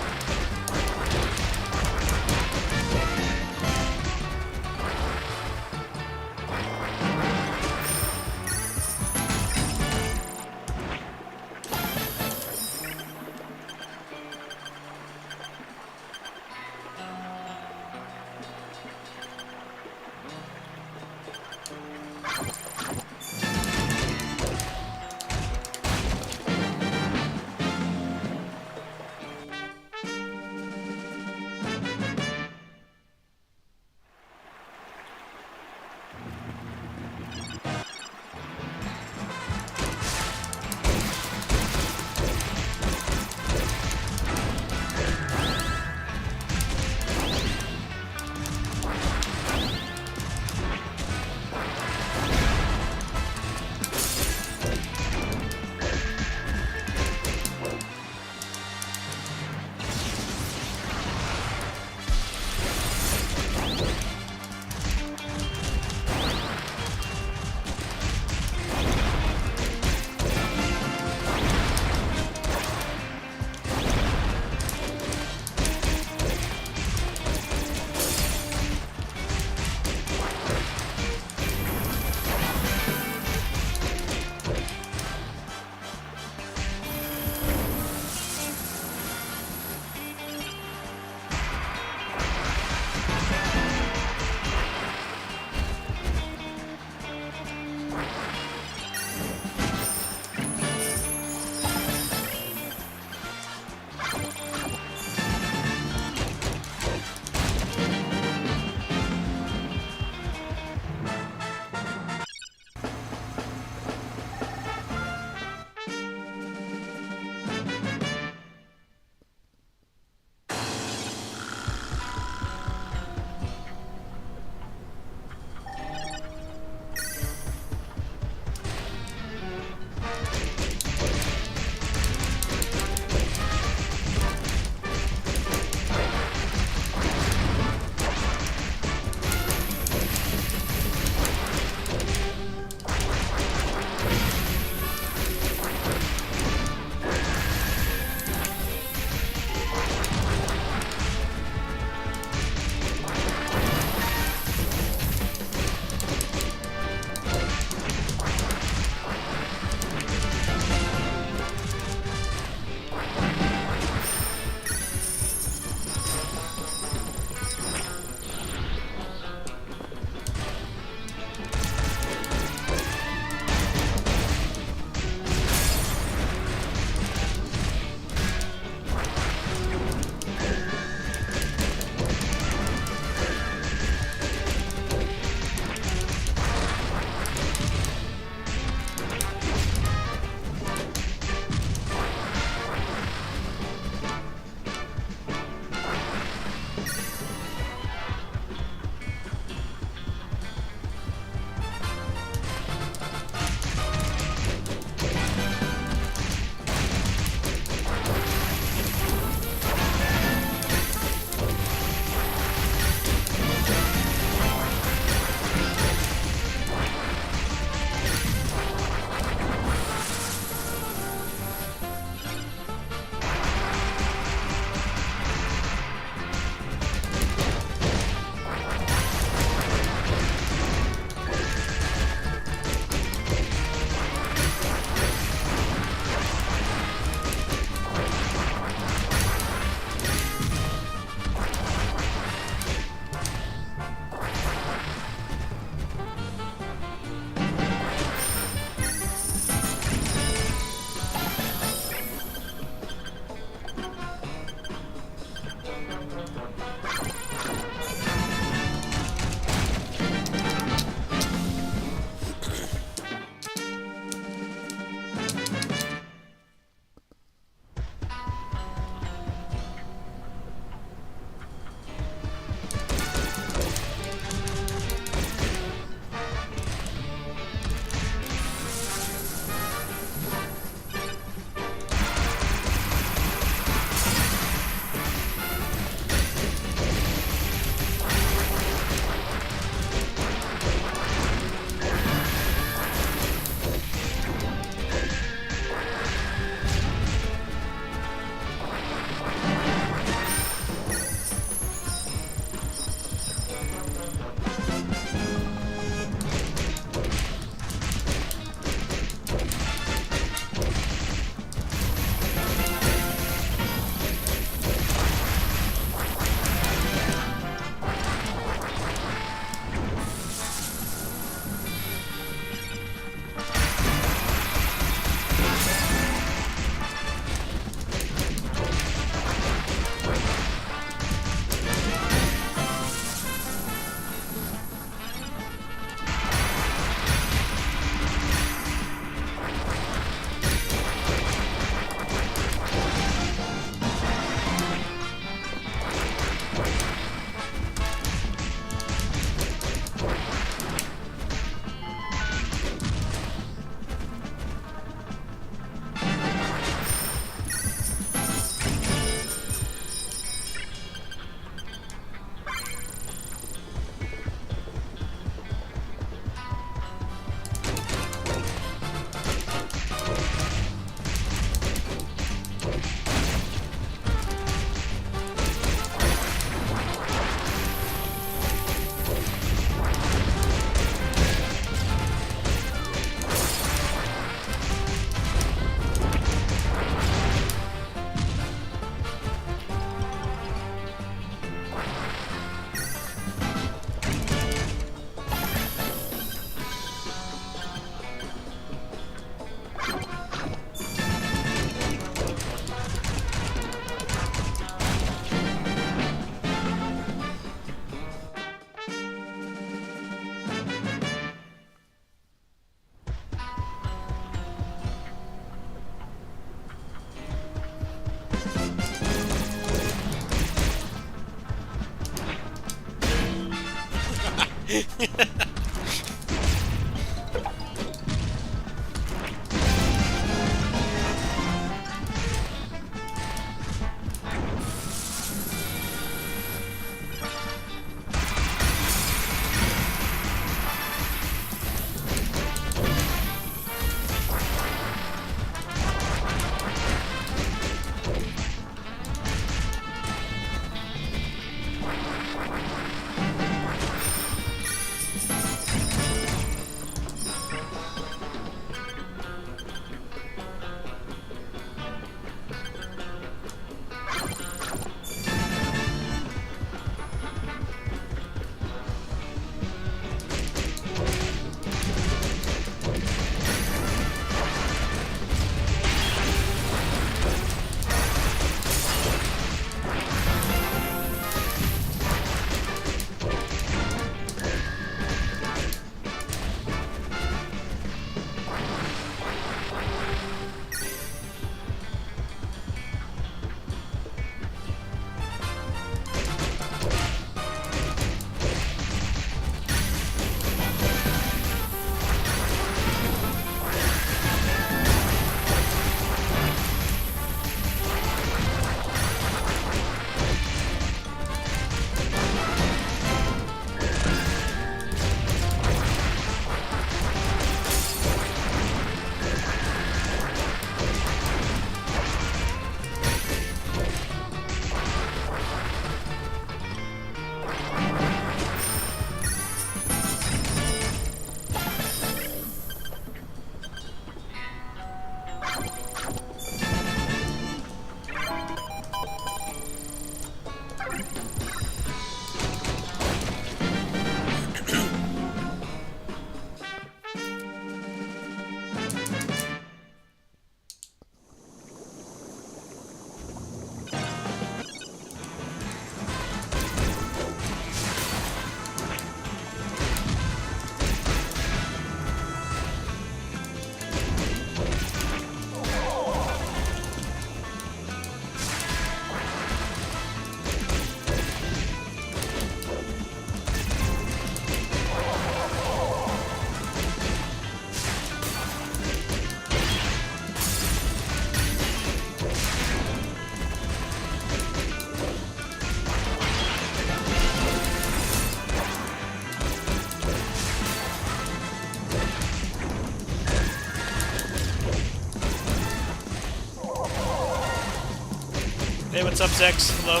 Hey, what's up, Zex? Hello?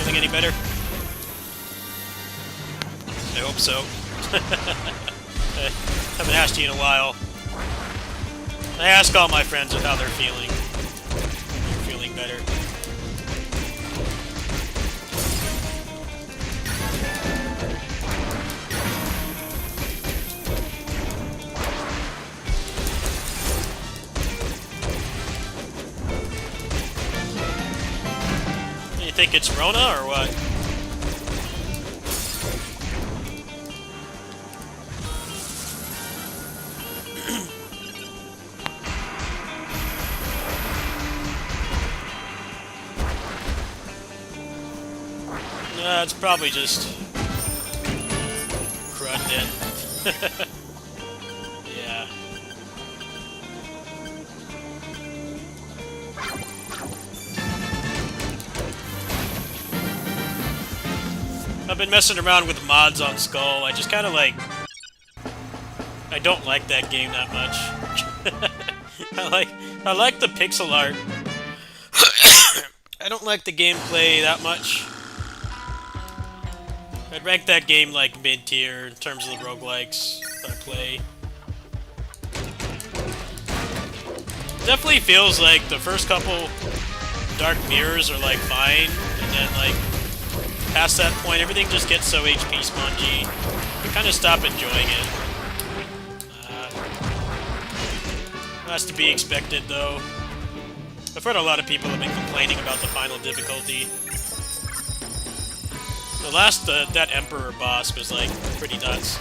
Feeling any better? I hope so. I haven't asked you in a while. I ask all my friends of how they're feeling. They're feeling better. You think it's Rona or what? It's probably just Cruden. Yeah. I've been messing around with mods on Skull. I just kind of like... I don't like that game that much. I like the pixel art. I don't like the gameplay that much. I'd rank that game like mid-tier in terms of the roguelikes I play. Definitely feels like the first couple Dark Mirrors are like fine, and then like past that point everything just gets so HP spongy. You kind of stop enjoying it. That's to be expected though. I've heard a lot of people have been complaining about the final difficulty. The last, that Emperor boss was, like, pretty nuts.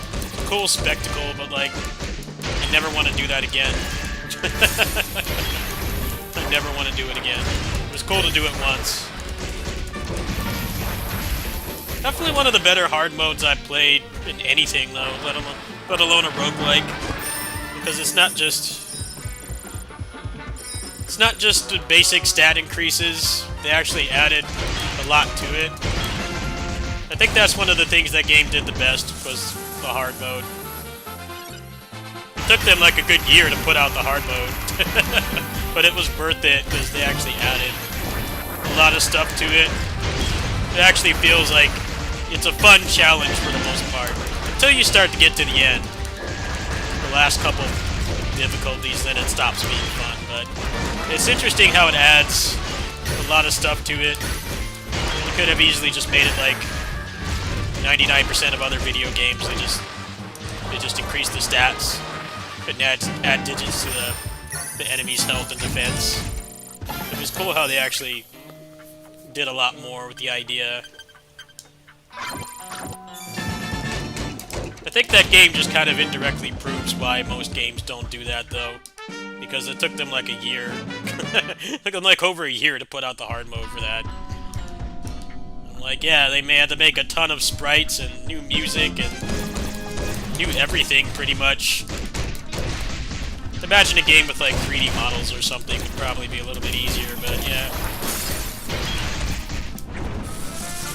Cool spectacle, but, like, I never want to do that again. I never want to do it again. It was cool to do it once. Definitely one of the better hard modes I've played in anything, though, let alone a roguelike. Because it's not just... It's not just the basic stat increases. They actually added a lot to it. I think that's one of the things that game did the best, was the hard mode. It took them like a good year to put out the hard mode. But it was worth it, because they actually added a lot of stuff to it. It actually feels like it's a fun challenge for the most part. Until you start to get to the end. The last couple difficulties, then it stops being fun. But it's interesting how it adds a lot of stuff to it. You could have easily just made it like 99% of other video games. They just increase the stats and add digits to the enemy's health and defense. It was cool how they actually did a lot more with the idea. I think that game just kind of indirectly proves why most games don't do that, though. Because it took them like a year. It took them like over a year to put out the hard mode for that. Like, yeah, they may have to make a ton of sprites and new music and new everything, pretty much. Imagine a game with, like, 3D models or something would probably be a little bit easier, but yeah.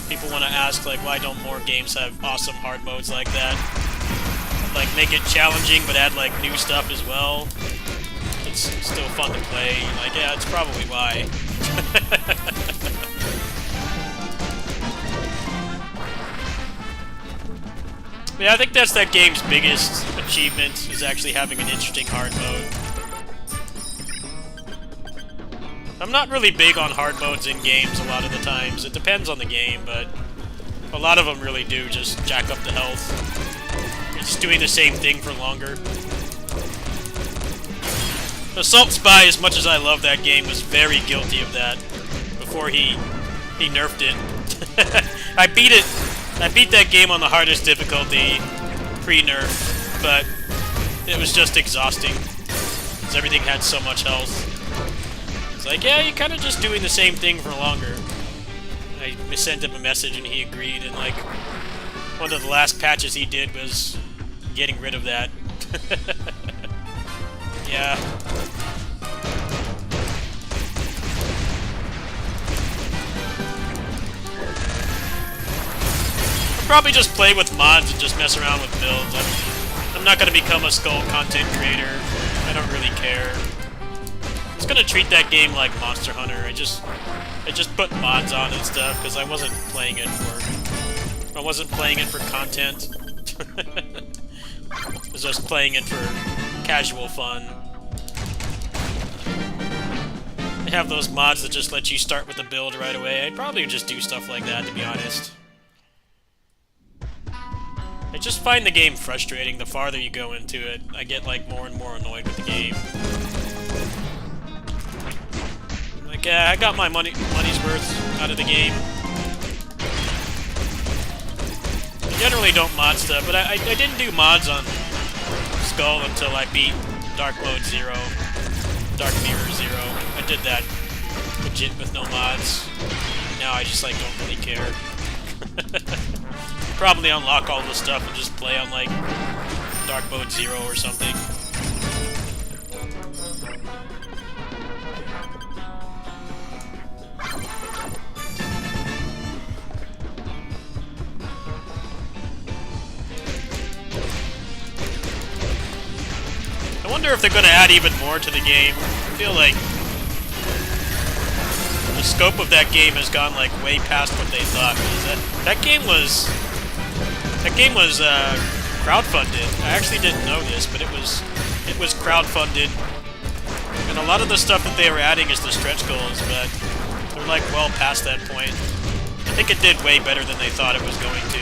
People want to ask, like, why don't more games have awesome hard modes like that? Like, make it challenging, but add, like, new stuff as well. It's still fun to play. Like, yeah, it's probably why. Yeah, I think that's that game's biggest achievement, is actually having an interesting hard mode. I'm not really big on hard modes in games a lot of the times. It depends on the game, but a lot of them really do just jack up the health. You're just doing the same thing for longer. Assault Spy, as much as I love that game, was very guilty of that before he nerfed it. I beat that game on the hardest difficulty pre-nerf, but it was just exhausting because everything had so much health. It's like, yeah, you're kind of just doing the same thing for longer. I sent him a message and he agreed, and like one of the last patches he did was getting rid of that. Yeah. Probably just play with mods and just mess around with builds. I'm not gonna become a Skull content creator. I don't really care. I'm just gonna treat that game like Monster Hunter. I just put mods on and stuff because I wasn't playing it for content. I was just playing it for casual fun. They have those mods that just let you start with the build right away. I'd probably just do stuff like that, to be honest. I just find the game frustrating the farther you go into it. I get, like, more and more annoyed with the game. Like, yeah, I got my money's worth out of the game. I generally don't mod stuff, but I didn't do mods on Skull until I beat Dark Mode 0. Dark Mirror 0. I did that legit with no mods. Now I just, like, don't really care. Probably unlock all the stuff and just play on, like, Dark Mode 0 or something. I wonder if they're going to add even more to the game. I feel like the scope of that game has gone, like, way past what they thought. That game was crowdfunded. I actually didn't know this, but it was crowdfunded. And a lot of the stuff that they were adding is the stretch goals, but they're, like, well past that point. I think it did way better than they thought it was going to.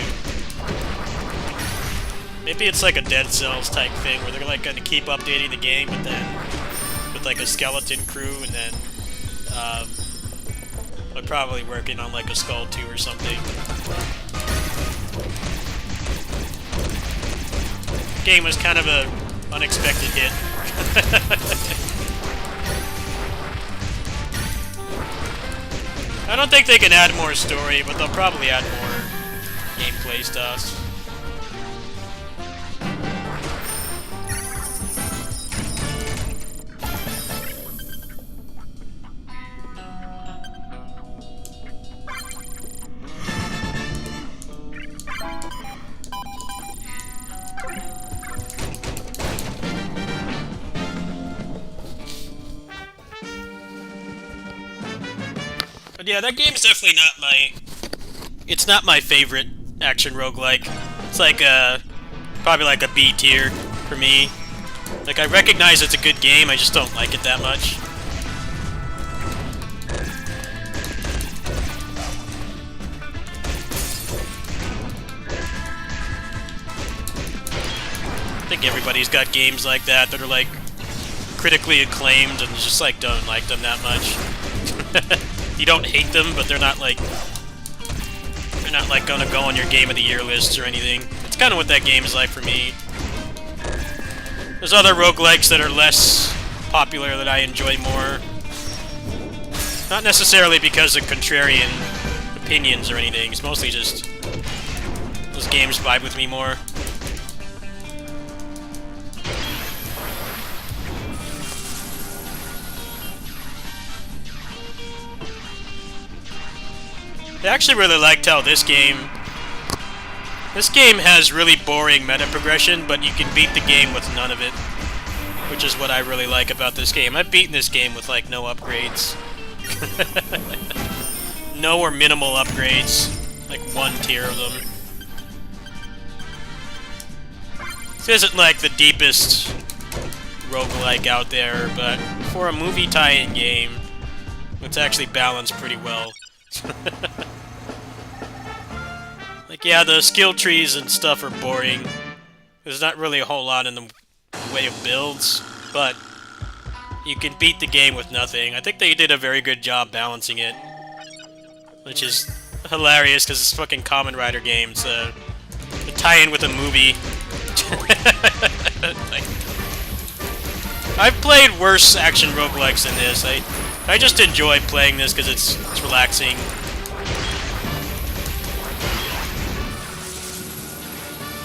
Maybe it's like a Dead Cells type thing, where they're, like, going to keep updating the game, but then with, like, a skeleton crew, and then they're probably working on, like, a Skull 2 or something. The game was kind of a unexpected hit. I don't think they can add more story, but they'll probably add more gameplay stuff. But yeah, that game's definitely not my... It's not my favorite action roguelike. It's like probably like a B tier for me. Like, I recognize it's a good game, I just don't like it that much. I think everybody's got games like that that are, like, critically acclaimed and just, like, don't like them that much. You don't hate them, but they're not like gonna go on your Game of the Year lists or anything. It's kind of what that game is like for me. There's other roguelikes that are less popular that I enjoy more. Not necessarily because of contrarian opinions or anything. It's mostly just those games vibe with me more. I actually really liked how this game has really boring meta progression, but you can beat the game with none of it, which is what I really like about this game. I've beaten this game with, like, no upgrades. No or minimal upgrades, like one tier of them. This isn't like the deepest roguelike out there, but for a movie tie-in game, it's actually balanced pretty well. Like, yeah, the skill trees and stuff are boring. There's not really a whole lot in the way of builds, but you can beat the game with nothing. I think they did a very good job balancing it, which is hilarious because it's a fucking Kamen Rider game, so a tie-in with a movie. Like, I've played worse action roguelikes than this. I just enjoy playing this because it's relaxing.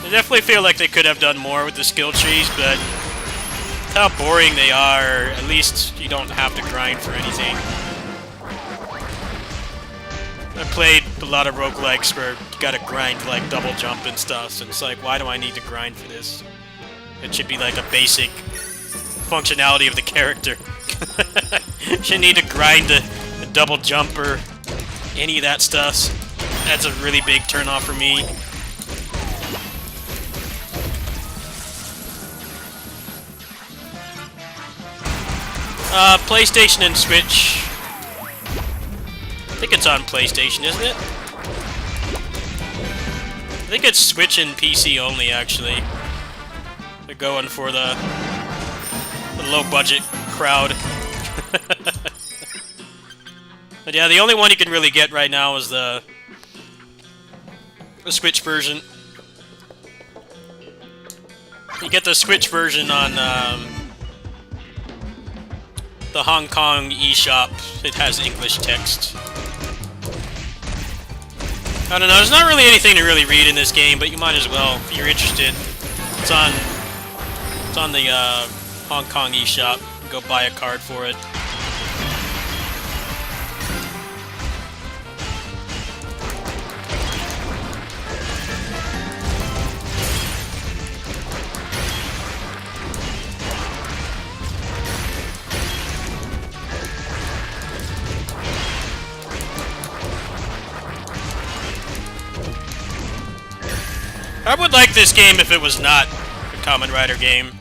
I definitely feel like they could have done more with the skill trees, but with how boring they are, at least you don't have to grind for anything. I played a lot of roguelikes where you gotta grind, like, double jump and stuff, so it's like, why do I need to grind for this? It should be like a basic functionality of the character. You shouldn't need to grind a double jump or any of that stuff. That's a really big turnoff for me. PlayStation and Switch. I think it's on PlayStation, isn't it? I think it's Switch and PC only, actually. They're going for the low-budget crowd. But yeah, the only one you can really get right now is the Switch version. You get the Switch version on the Hong Kong eShop. It has English text. I don't know, there's not really anything to really read in this game, but you might as well if you're interested. It's on the Hong Kong eShop. Go buy a card for it. I would like this game if it was not a Kamen Rider game.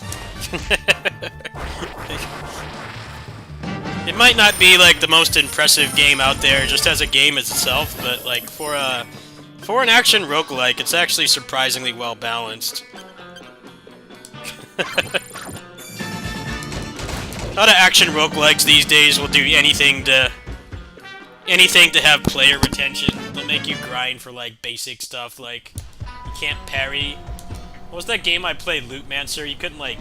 It might not be like the most impressive game out there just as a game itself, but like for an action roguelike, it's actually surprisingly well balanced. A lot of action roguelikes these days will do anything to have player retention. They'll make you grind for like basic stuff like you can't parry. What was that game I played, Lootmancer? You couldn't like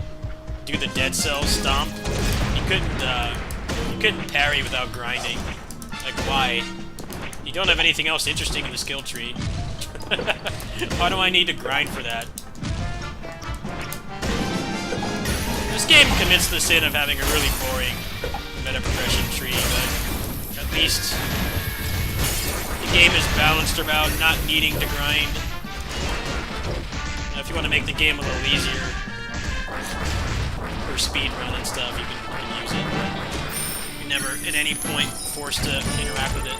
do the Dead Cells stomp. You couldn't parry without grinding. Like why? You don't have anything else interesting in the skill tree. Why do I need to grind for that? This game commits the sin of having a really boring meta progression tree, but at least the game is balanced around not needing to grind. If you want to make the game a little easier for speed run and stuff, you can use it. But you're never at any point forced to interact with it.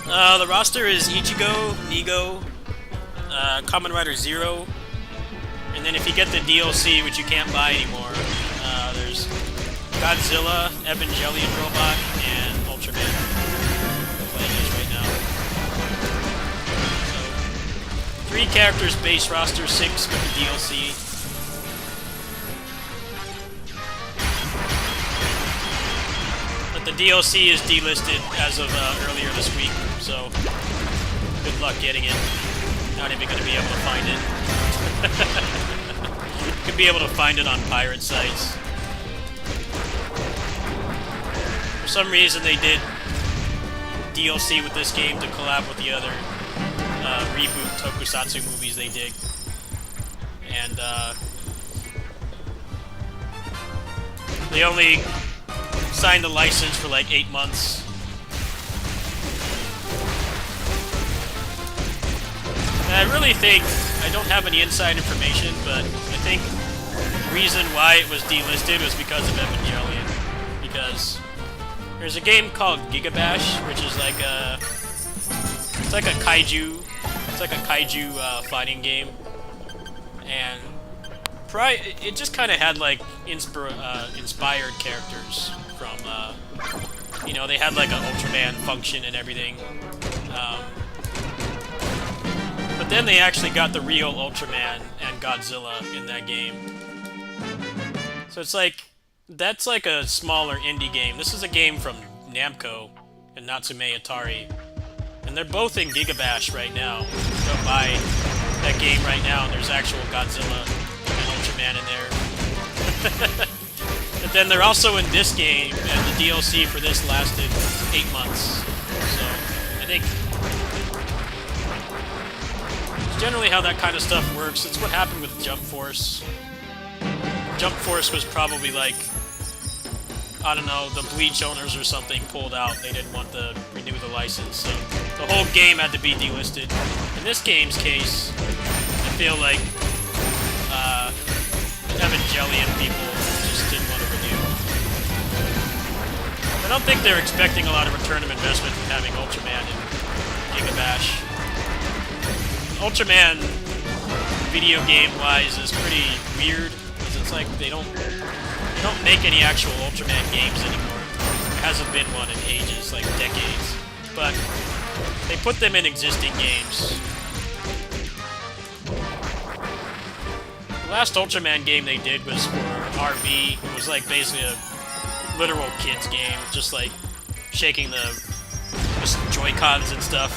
The roster is Ichigo, Nigo, Kamen Rider Zero, and then if you get the DLC, which you can't buy anymore, there's Godzilla, Evangelion Robot, and Ultraman. I'm playing those right now. 3 characters base roster, 6 with the DLC. But the DLC is delisted as of earlier this week, so good luck getting it. Not even going to be able to find it. Could be able to find it on pirate sites. For some reason they did DLC with this game to collab with the other reboot tokusatsu movies they did. And they only signed the license for like 8 months. And I really think, I don't have any inside information, but I think the reason why it was delisted was because of Evangelion. Because there's a game called Gigabash, which is like a kaiju. It's like a kaiju fighting game, and it just kind of had like inspired characters from, you know, they had like an Ultraman function and everything. But then they actually got the real Ultraman and Godzilla in that game. So it's like, that's like a smaller indie game. This is a game from Namco and Natsume Atari. And they're both in Gigabash right now. Go buy that game right now, and there's actual Godzilla and Ultraman in there. But then they're also in this game, and the DLC for this lasted 8 months. So, I think it's generally how that kind of stuff works. It's what happened with Jump Force. Jump Force was probably like, I don't know, the Bleach owners or something pulled out. They didn't want to renew the license, so the whole game had to be delisted. In this game's case, I feel like Evangelion people just didn't want to renew. I don't think they're expecting a lot of return of investment from having Ultraman in Gigabash. Ultraman, video game-wise, is pretty weird, because It's like they don't make any actual Ultraman games anymore. There hasn't been one in ages, like decades. But they put them in existing games. The last Ultraman game they did was for RV. It was like basically a literal kids game, just like shaking the Joy-Cons and stuff.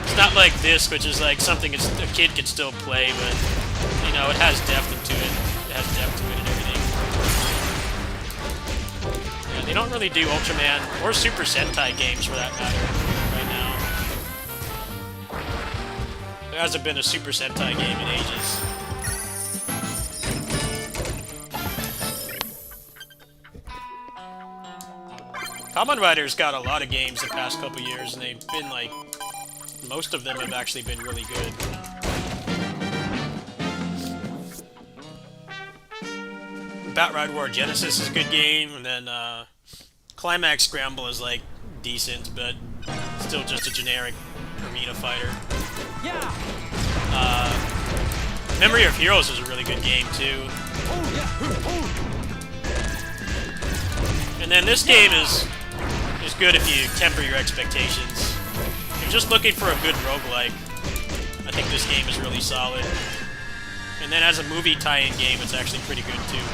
It's not like this, which is like something a kid can still play, but you know, it has depth to it. It has depth to it and everything. Yeah, they don't really do Ultraman or Super Sentai games for that matter right now. There hasn't been a Super Sentai game in ages. Kamen Rider's got a lot of games the past couple years, and they've been like, most of them have actually been really good. Batride War Genesis is a good game, and then Climax Scramble is like decent, but still just a generic arena fighter. Memory of Heroes is a really good game too. And then this game is good if you temper your expectations. If you're just looking for a good roguelike, I think this game is really solid. And then as a movie tie-in game, it's actually pretty good too.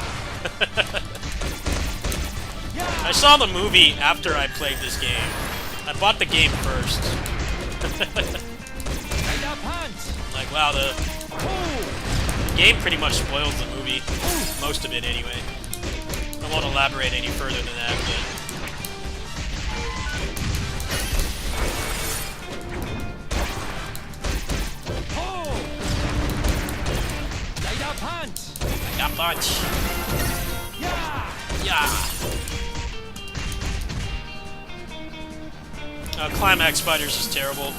I saw the movie after I played this game. I bought the game first. Like, wow, the game pretty much spoils the movie. Most of it, anyway. I won't elaborate any further than that, but... Light punch! Yeah! Climax Fighters is terrible.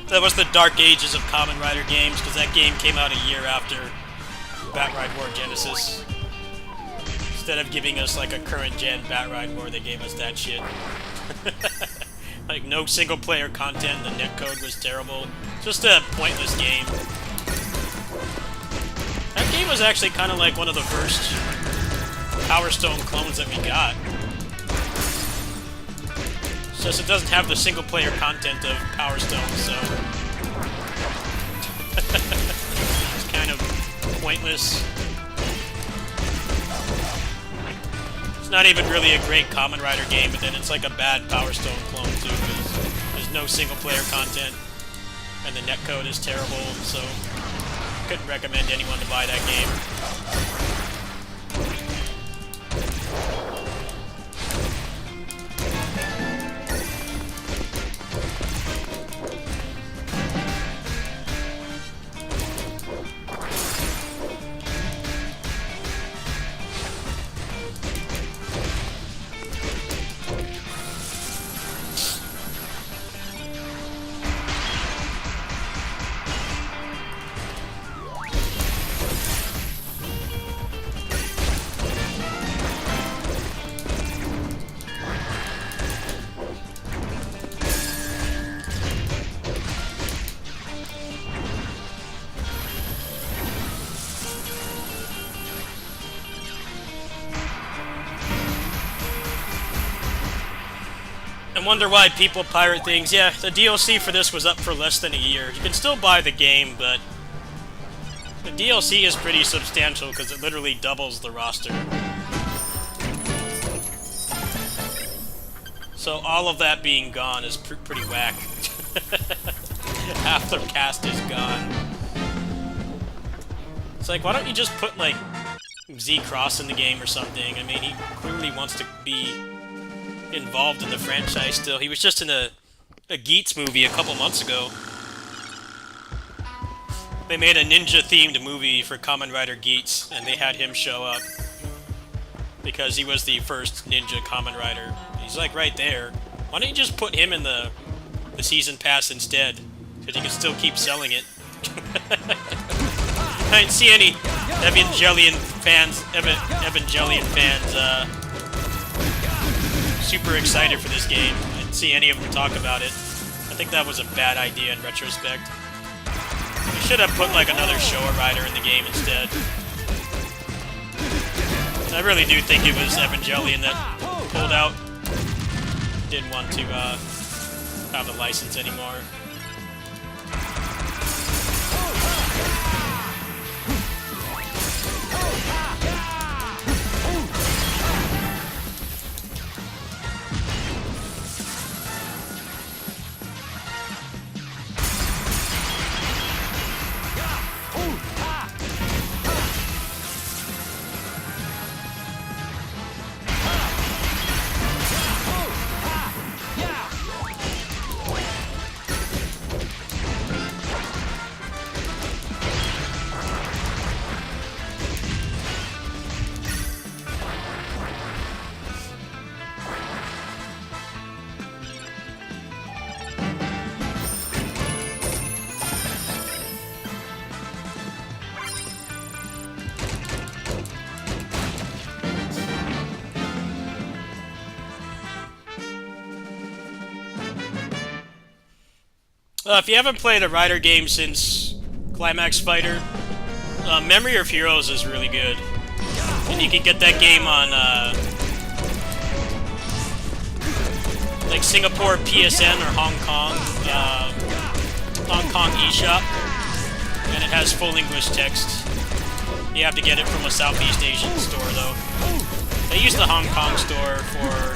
That was the dark ages of Kamen Rider games, because that game came out a year after Batride War Genesis. Instead of giving us like a current-gen Batride War, they gave us that shit. Like, no single-player content, the netcode was terrible. Just a pointless game. That game was actually kind of like one of the first Power Stone clones that we got. It's just it doesn't have the single-player content of Power Stone, so... it's kind of pointless. It's not even really a great Kamen Rider game, but then it's like a bad Power Stone clone too, because there's no single-player content, and the netcode is terrible, so couldn't recommend anyone to buy that game. I wonder why people pirate things. Yeah, the DLC for this was up for less than a year. You can still buy the game, but the DLC is pretty substantial because it literally doubles the roster. So all of that being gone is pretty whack. Half the cast is gone. It's like, why don't you just put, like, Z-Cross in the game or something? I mean, he clearly wants to be involved in the franchise still. He was just in a Geats movie a couple months ago. They made a ninja-themed movie for Kamen Rider Geats, and they had him show up. Because he was the first ninja Kamen Rider. He's like right there. Why don't you just put him in the season pass instead? Because you can still keep selling it. I didn't see any Evangelion fans super excited for this game. I didn't see any of them talk about it. I think that was a bad idea in retrospect. They should have put like another Showa rider in the game instead. I really do think it was Evangelion that pulled out. Didn't want to have the license anymore. If you haven't played a Rider game since Climax Fighter, Memory of Heroes is really good. And you can get that game on, like Singapore PSN or Hong Kong eShop. And it has full English text. You have to get it from a Southeast Asian store, though. They use the Hong Kong store for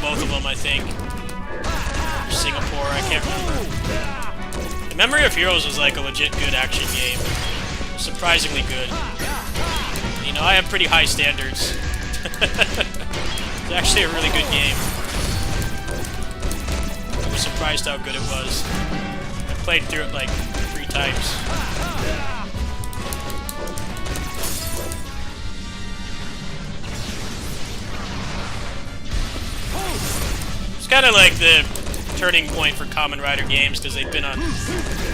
both of them, I think. Singapore, I can't remember. The Memory of Heroes was like a legit good action game. Surprisingly good. You know, I have pretty high standards. It's actually a really good game. I was surprised how good it was. I played through it like 3 times. It's kind of like the turning point for Kamen Rider games because they've been on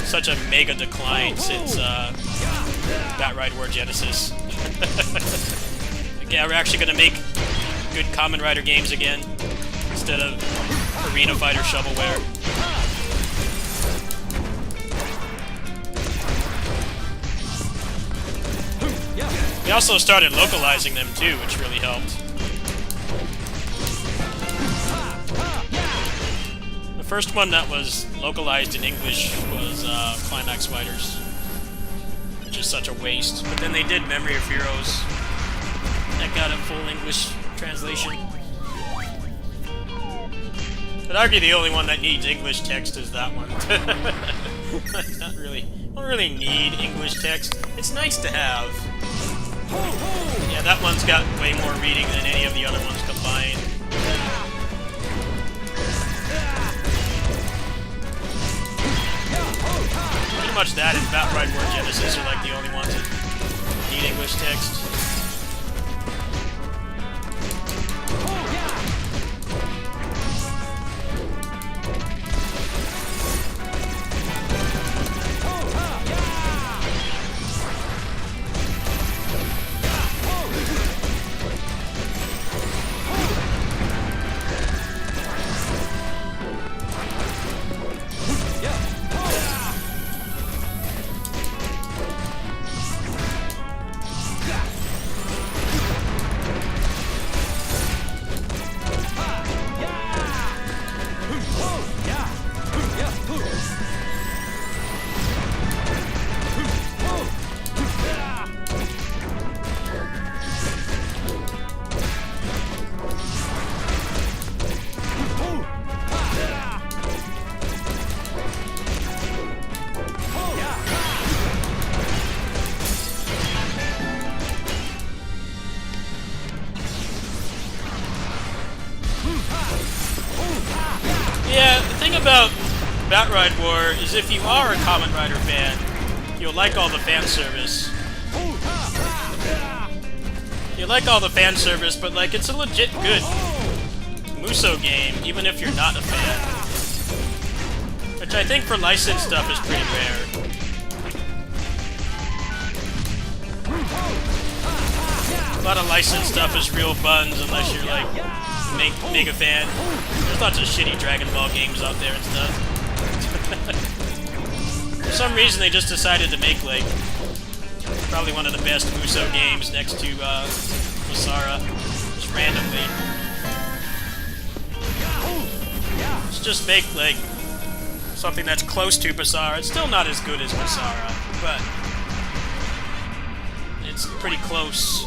such a mega decline since Batride War Genesis. Yeah, we're actually going to make good Kamen Rider games again instead of Arena Fighter shovelware. We also started localizing them too, which really helped. The first one that was localized in English was Climax Fighters, which is such a waste. But then they did Memory of Heroes. That got a full English translation. I'd argue the only one that needs English text is that one. Not really. Don't really need English text. It's nice to have. Yeah, that one's got way more reading than any of the other ones combined. Pretty much that and Batride War Genesis are like the only ones that need English text. Yeah, the thing about Batride War is if you are a Kamen Rider fan, you'll like all the fan service. You like all the fan service, but like it's a legit good Musou game, even if you're not a fan. Which I think for licensed stuff is pretty rare. A lot of licensed stuff is real buns unless you're like mega fan. There's lots of shitty Dragon Ball games out there and stuff. some reason they just decided to make like probably one of the best Musou games next to Basara, just randomly. Let's just make like something that's close to Basara. It's still not as good as Basara, but it's pretty close.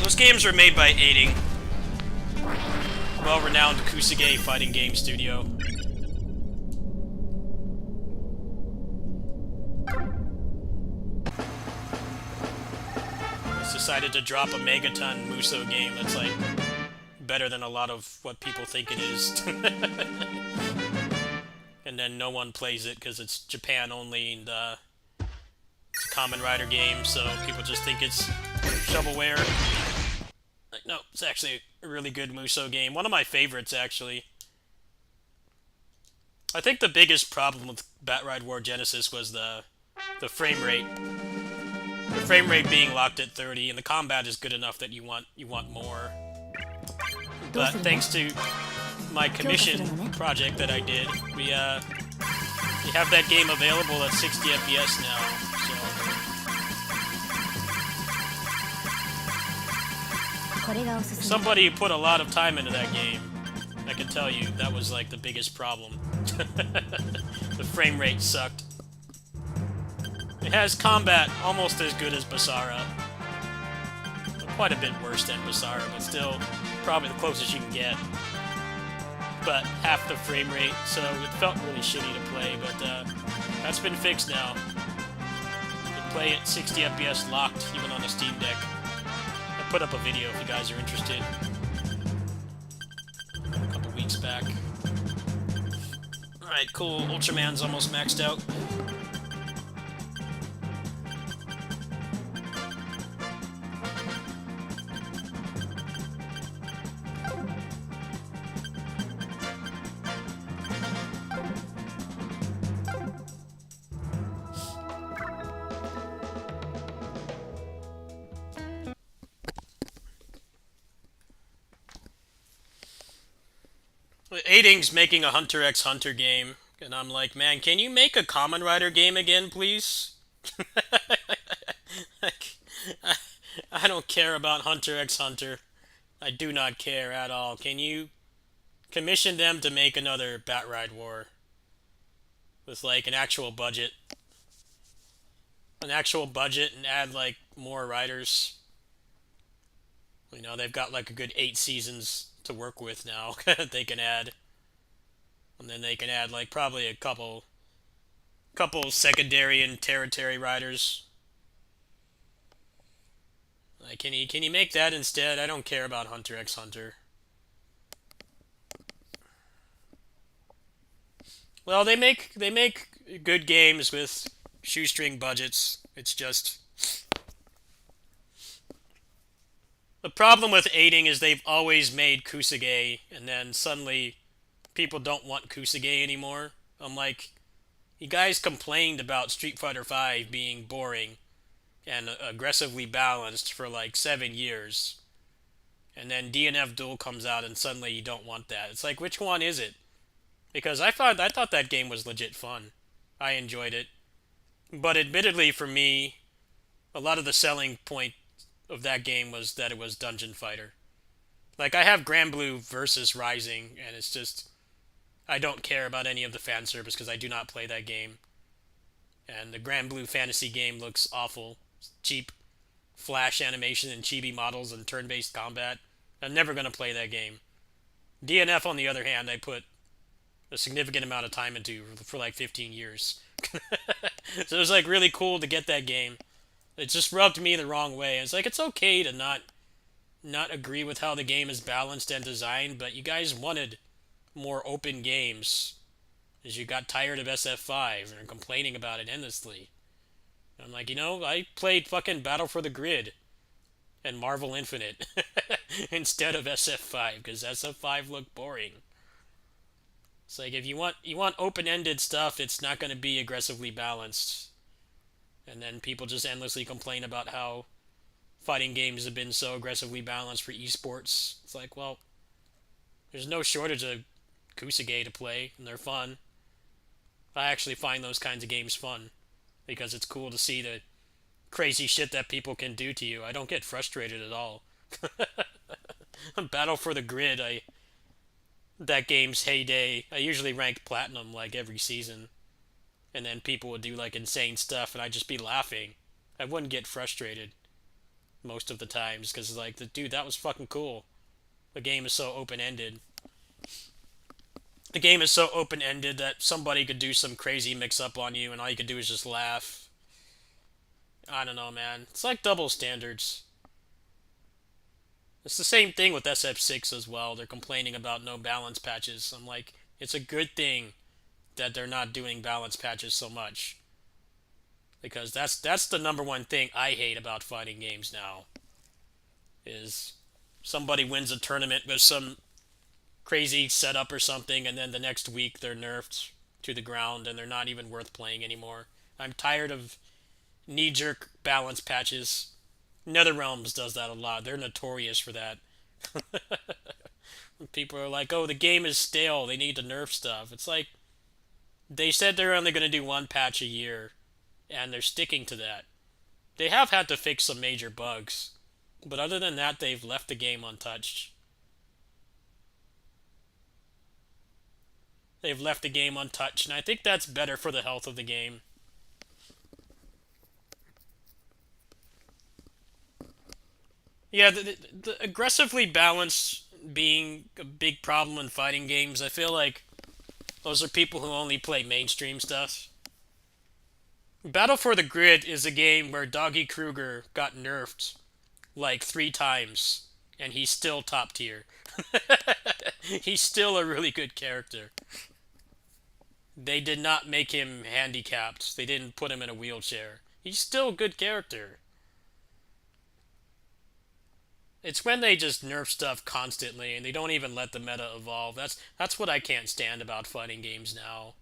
Those games were made by Aiding, well-renowned Kusage fighting game studio. It's decided to drop a Megaton Musou game that's like better than a lot of what people think it is. And then no one plays it because it's Japan only, and it's a Kamen Rider game, so people just think it's shovelware. Like, no, it's actually a really good Musou game. One of my favorites, actually. I think the biggest problem with Batride War Genesis was the frame rate. The frame rate being locked at 30, and the combat is good enough that you want more. But thanks to my commission project that I did, we have that game available at 60 FPS now. So somebody put a lot of time into that game. I can tell you that was like the biggest problem. The frame rate sucked. It has combat almost as good as Basara. Quite a bit worse than Basara, but still probably the closest you can get. But half the frame rate, so it felt really shitty to play, but that's been fixed now. You can play at 60 FPS locked, even on a Steam Deck. I put up a video if you guys are interested. A couple weeks back. Alright, cool. Ultraman's almost maxed out. Aiding's making a Hunter x Hunter game, and I'm like, man, can you make a Kamen Rider game again, please? Like, I don't care about Hunter x Hunter. I do not care at all. Can you commission them to make another Batride War? With, like, an actual budget. An actual budget and add, like, more writers. You know, they've got, like, a good 8 seasons to work with now. They can add. And then they can add, like, probably a couple secondary and tertiary writers. Like, can you make that instead? I don't care about Hunter x Hunter. Well, they make good games with shoestring budgets. It's just the problem with Aiding is they've always made Kusage, and then suddenly people don't want Kusage anymore. I'm like, you guys complained about Street Fighter V being boring and aggressively balanced for like 7 years. And then DNF Duel comes out and suddenly you don't want that. It's like, which one is it? Because I thought that game was legit fun. I enjoyed it. But admittedly for me, a lot of the selling point of that game was that it was Dungeon Fighter. Like, I have Granblue versus Rising, and it's just, I don't care about any of the fan service because I do not play that game. And the Granblue fantasy game looks awful. Cheap flash animation and chibi models and turn-based combat. I'm never going to play that game. DNF, on the other hand, I put a significant amount of time into for like 15 years. So it was like really cool to get that game. It just rubbed me the wrong way. It's like, it's okay to not agree with how the game is balanced and designed, but you guys wanted more open games as you got tired of SF5 and complaining about it endlessly. And I'm like, you know, I played fucking Battle for the Grid and Marvel Infinite instead of SF5 because SF5 looked boring. It's like, if you want open-ended stuff, it's not going to be aggressively balanced. And then people just endlessly complain about how fighting games have been so aggressively balanced for esports. It's like, well, there's no shortage of Kusage to play, and they're fun. I actually find those kinds of games fun because it's cool to see the crazy shit that people can do to you. I don't get frustrated at all. Battle for the Grid, that game's heyday, I usually ranked platinum like every season. And then people would do like insane stuff and I'd just be laughing. I wouldn't get frustrated most of the times because like, dude, that was fucking cool. The game is so open-ended. The game is so open-ended that somebody could do some crazy mix-up on you and all you could do is just laugh. I don't know, man. It's like double standards. It's the same thing with SF6 as well. They're complaining about no balance patches. I'm like, it's a good thing that they're not doing balance patches so much. Because that's the number one thing I hate about fighting games now. Is somebody wins a tournament with some crazy setup or something, and then the next week they're nerfed to the ground and they're not even worth playing anymore. I'm tired of knee-jerk balance patches. NetherRealms does that a lot. They're notorious for that. People are like, oh, the game is stale. They need to nerf stuff. It's like, they said they're only going to do one patch a year, and they're sticking to that. They have had to fix some major bugs, but other than that, they've left the game untouched. They've left the game untouched, and I think that's better for the health of the game. Yeah, the aggressively balanced being a big problem in fighting games, I feel like those are people who only play mainstream stuff. Battle for the Grid is a game where Doggy Kruger got nerfed like 3 times, and he's still top tier. He's still a really good character. They did not make him handicapped. They didn't put him in a wheelchair. He's still a good character. It's when they just nerf stuff constantly and they don't even let the meta evolve. That's what I can't stand about fighting games now.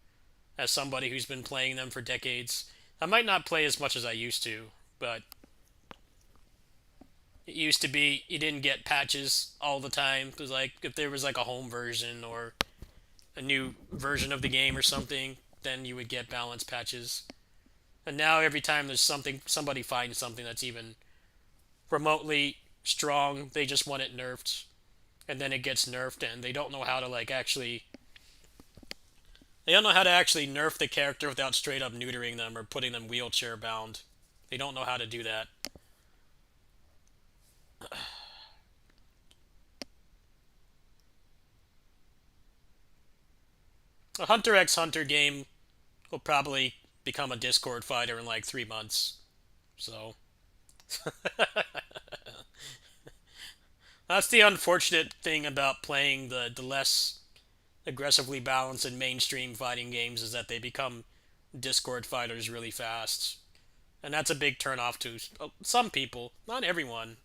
As somebody who's been playing them for decades. I might not play as much as I used to, but it used to be you didn't get patches all the time. Because like if there was like a home version or a new version of the game or something, then you would get balance patches. And now every time there's somebody finds something that's even remotely strong, they just want it nerfed, and then it gets nerfed, and they don't know how to actually nerf the character without straight up neutering them or putting them wheelchair bound. They don't know how to do that. A Hunter x Hunter game will probably become a Discord fighter in like 3 months. So that's the unfortunate thing about playing the less aggressively balanced and mainstream fighting games, is that they become Discord fighters really fast. And that's a big turnoff to some people, not everyone.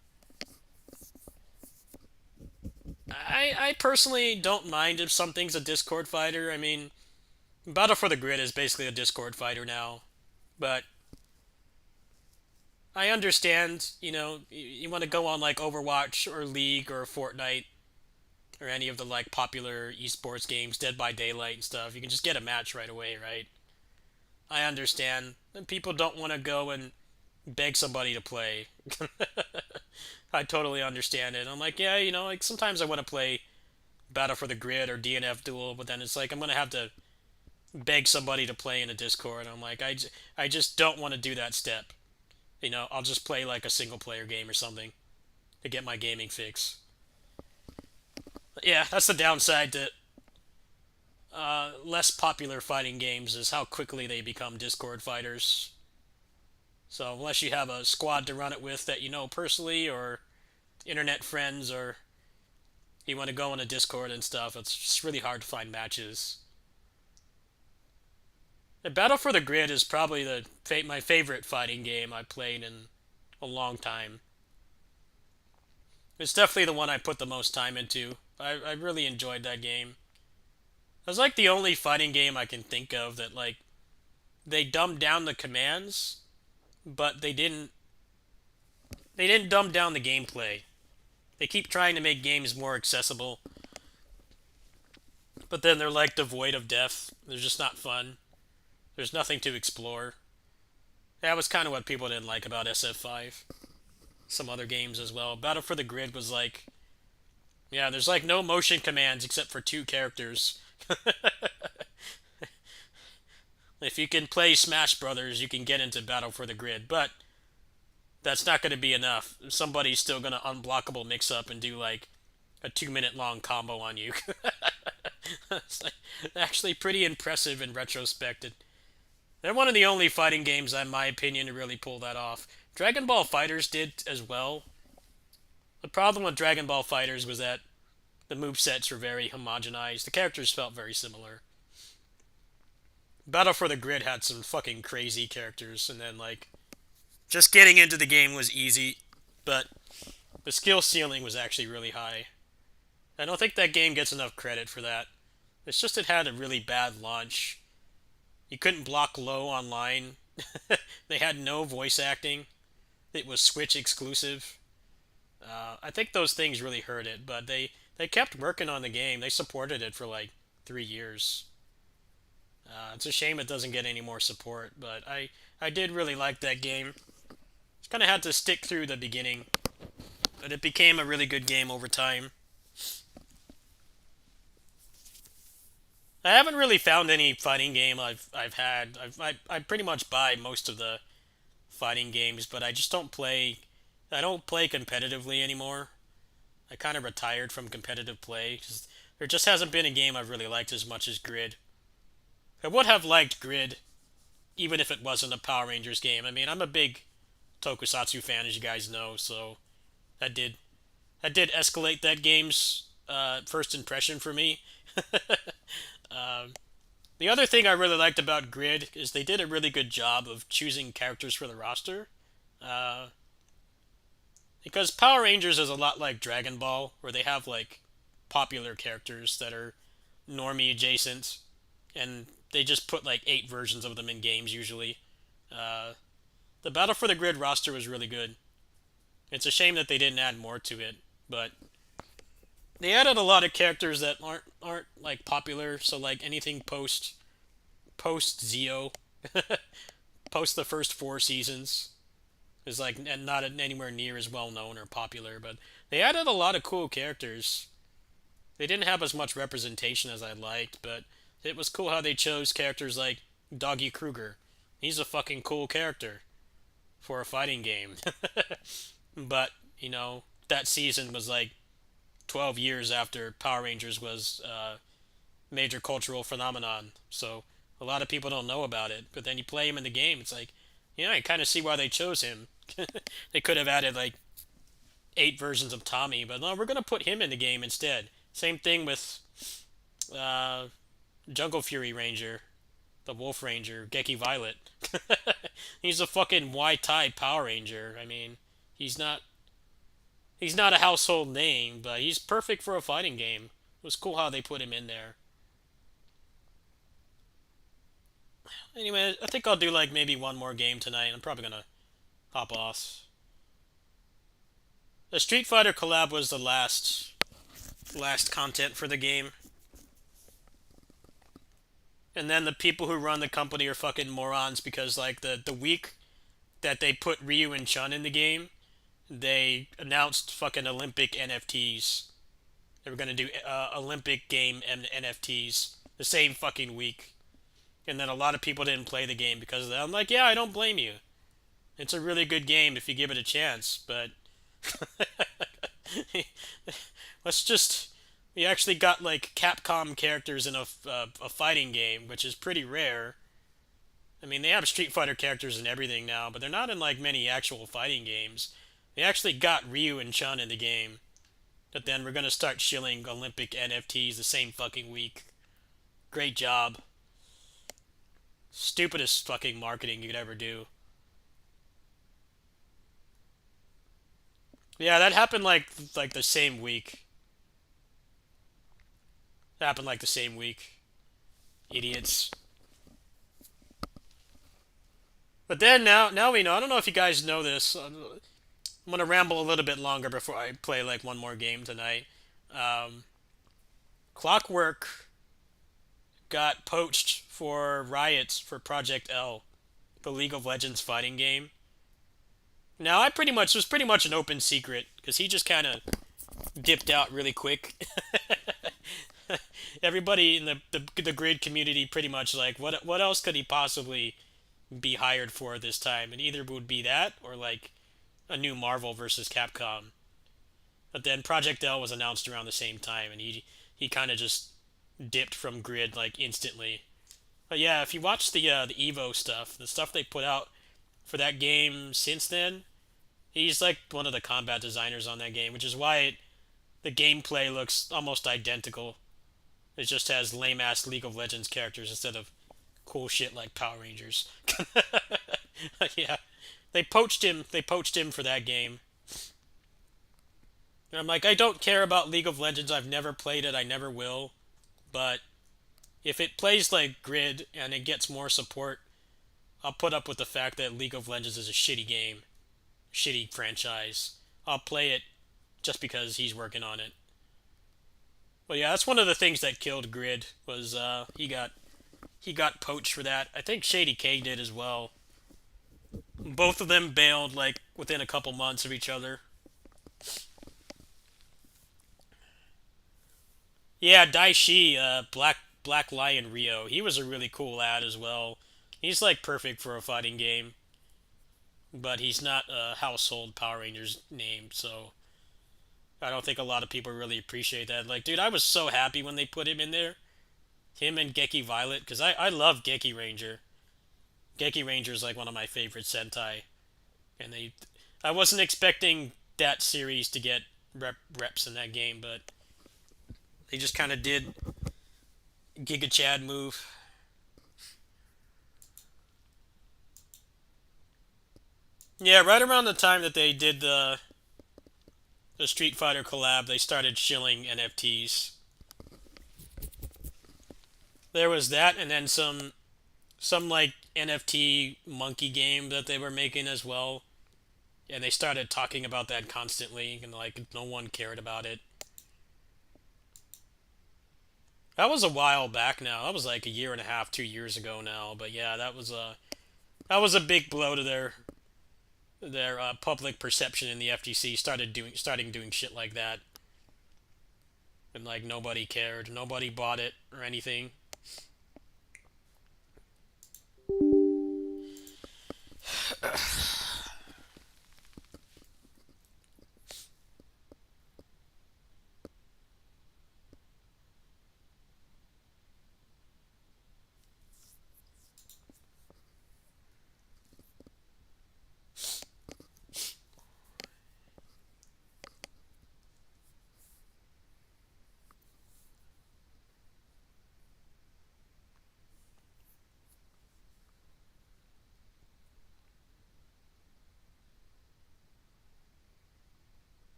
I personally don't mind if something's a Discord fighter. I mean, Battle for the Grid is basically a Discord fighter now. But I understand, you want to go on like Overwatch or League or Fortnite or any of the like popular esports games, Dead by Daylight and stuff. You can just get a match right away, right? I understand. And people don't want to go and beg somebody to play. I totally understand it. I'm like, yeah, like sometimes I want to play Battle for the Grid or DNF Duel, but then it's like I'm going to have to beg somebody to play in a Discord. I'm like, I just don't want to do that step. I'll just play like a single player game or something to get my gaming fix. Yeah, that's the downside to less popular fighting games, is how quickly they become Discord fighters. So unless you have a squad to run it with that you know personally, or internet friends, or you want to go on a Discord and stuff, it's just really hard to find matches. The Battle for the Grid is probably my favorite fighting game I played in a long time. It's definitely the one I put the most time into. I really enjoyed that game. It was like the only fighting game I can think of that they dumbed down the commands, but they didn't dumb down the gameplay. They keep trying to make games more accessible, but then they're like devoid of depth. They're just not fun. There's nothing to explore. That was kind of what people didn't like about SF5. Some other games as well. Battle for the Grid was like, yeah, there's like no motion commands except for 2 characters. If you can play Smash Brothers, you can get into Battle for the Grid, but that's not going to be enough. Somebody's still going to unblockable mix up and do like a 2-minute long combo on you. It's like, actually pretty impressive in retrospect. They're one of the only fighting games, in my opinion, to really pull that off. Dragon Ball FighterZ did as well. The problem with Dragon Ball FighterZ was that the movesets were very homogenized. The characters felt very similar. Battle for the Grid had some fucking crazy characters, and then, like, just getting into the game was easy, but the skill ceiling was actually really high. I don't think that game gets enough credit for that. It's just it had a really bad launch. You couldn't block low online. They had no voice acting. It was Switch exclusive. I think those things really hurt it, but they kept working on the game. They supported it for like 3 years. It's a shame it doesn't get any more support, but I did really like that game. Just kind of had to stick through the beginning, but it became a really good game over time. I haven't really found any fighting game I've had. I pretty much buy most of the fighting games, but I just don't play. I don't play competitively anymore. I kind of retired from competitive play. There just hasn't been a game I've really liked as much as Grid. I would have liked Grid, even if it wasn't a Power Rangers game. I mean, I'm a big Tokusatsu fan, as you guys know, so that did escalate that game's first impression for me. The other thing I really liked about Grid is they did a really good job of choosing characters for the roster. Because Power Rangers is a lot like Dragon Ball, where they have like popular characters that are normie adjacent, and they just put like 8 versions of them in games usually. The Battle for the Grid roster was really good. It's a shame that they didn't add more to it, but they added a lot of characters that aren't like popular. So like anything post Zeo, post the first 4 seasons, is like not anywhere near as well known or popular. But they added a lot of cool characters. They didn't have as much representation as I liked, but it was cool how they chose characters like Doggy Kruger. He's a fucking cool character for a fighting game. But, you know, that season was like 12 years after Power Rangers was a major cultural phenomenon. So a lot of people don't know about it. But then you play him in the game, it's like, yeah, I kind of see why they chose him. They could have added like 8 versions of Tommy, but no, we're going to put him in the game instead. Same thing with Jungle Fury Ranger, the Wolf Ranger, Geki Violet. He's a fucking Y-type Power Ranger. I mean, he's not a household name, but he's perfect for a fighting game. It was cool how they put him in there. Anyway, I think I'll do like maybe one more game tonight. I'm probably gonna hop off. The Street Fighter collab was the last content for the game. And then the people who run the company are fucking morons because like the week that they put Ryu and Chun in the game, they announced fucking Olympic NFTs. They were gonna do Olympic game NFTs the same fucking week. And then a lot of people didn't play the game because of that. I'm like, yeah, I don't blame you. It's a really good game if you give it a chance, but we actually got like Capcom characters in a fighting game, which is pretty rare. I mean, they have Street Fighter characters and everything now, but they're not in like many actual fighting games. They actually got Ryu and Chun in the game, but then we're gonna start shilling Olympic NFTs the same fucking week. Great job. Stupidest fucking marketing you could ever do. Yeah, that happened like the same week. That happened like the same week. Idiots. But then now we know. I don't know if you guys know this. I'm gonna ramble a little bit longer before I play like one more game tonight. Clockwork got poached for Riot's for Project L, the League of Legends fighting game. Now, it was pretty much an open secret because he just kind of dipped out really quick. Everybody in the Grid community pretty much like, what else could he possibly be hired for this time? And either would be that or like a new Marvel versus Capcom. But then Project L was announced around the same time, and he kind of just dipped from Grid like instantly. But yeah, if you watch the Evo stuff, the stuff they put out for that game since then, he's like one of the combat designers on that game, which is why the gameplay looks almost identical. It just has lame ass League of Legends characters instead of cool shit like Power Rangers. Yeah, they poached him. They poached him for that game. And I'm like, I don't care about League of Legends. I've never played it. I never will. But if it plays like Grid and it gets more support, I'll put up with the fact that League of Legends is a shitty game, shitty franchise. I'll play it just because he's working on it. But yeah, that's one of the things that killed Grid was he got poached for that. I think Shady K did as well. Both of them bailed like within a couple months of each other. Yeah, Daishi, Black Lion Rio. He was a really cool lad as well. He's like perfect for a fighting game, but he's not a household Power Rangers name, so I don't think a lot of people really appreciate that. Like, dude, I was so happy when they put him in there. Him and Geki Violet, because I love Geki Ranger. Geki Ranger is like one of my favorite Sentai. And I wasn't expecting that series to get reps in that game, but they just kind of did Giga Chad move. Yeah, right around the time that they did the Street Fighter collab, they started shilling NFTs. There was that, and then some like NFT monkey game that they were making as well. And they started talking about that constantly, and like no one cared about it. That was a while back now. That was like a year and a half, 2 years ago now. But yeah, that was a big blow to their public perception in the FGC. Starting doing shit like that, and like nobody cared, nobody bought it or anything.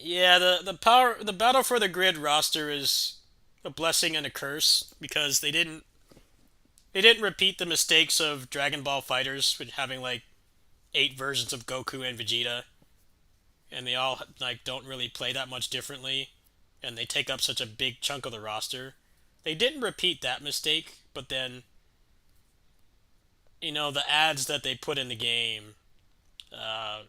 Yeah, the Battle for the Grid roster is a blessing and a curse because they didn't repeat the mistakes of Dragon Ball Fighters with having like 8 versions of Goku and Vegeta, and they all like don't really play that much differently, and they take up such a big chunk of the roster. They didn't repeat that mistake, but then the ads that they put in the game, uh,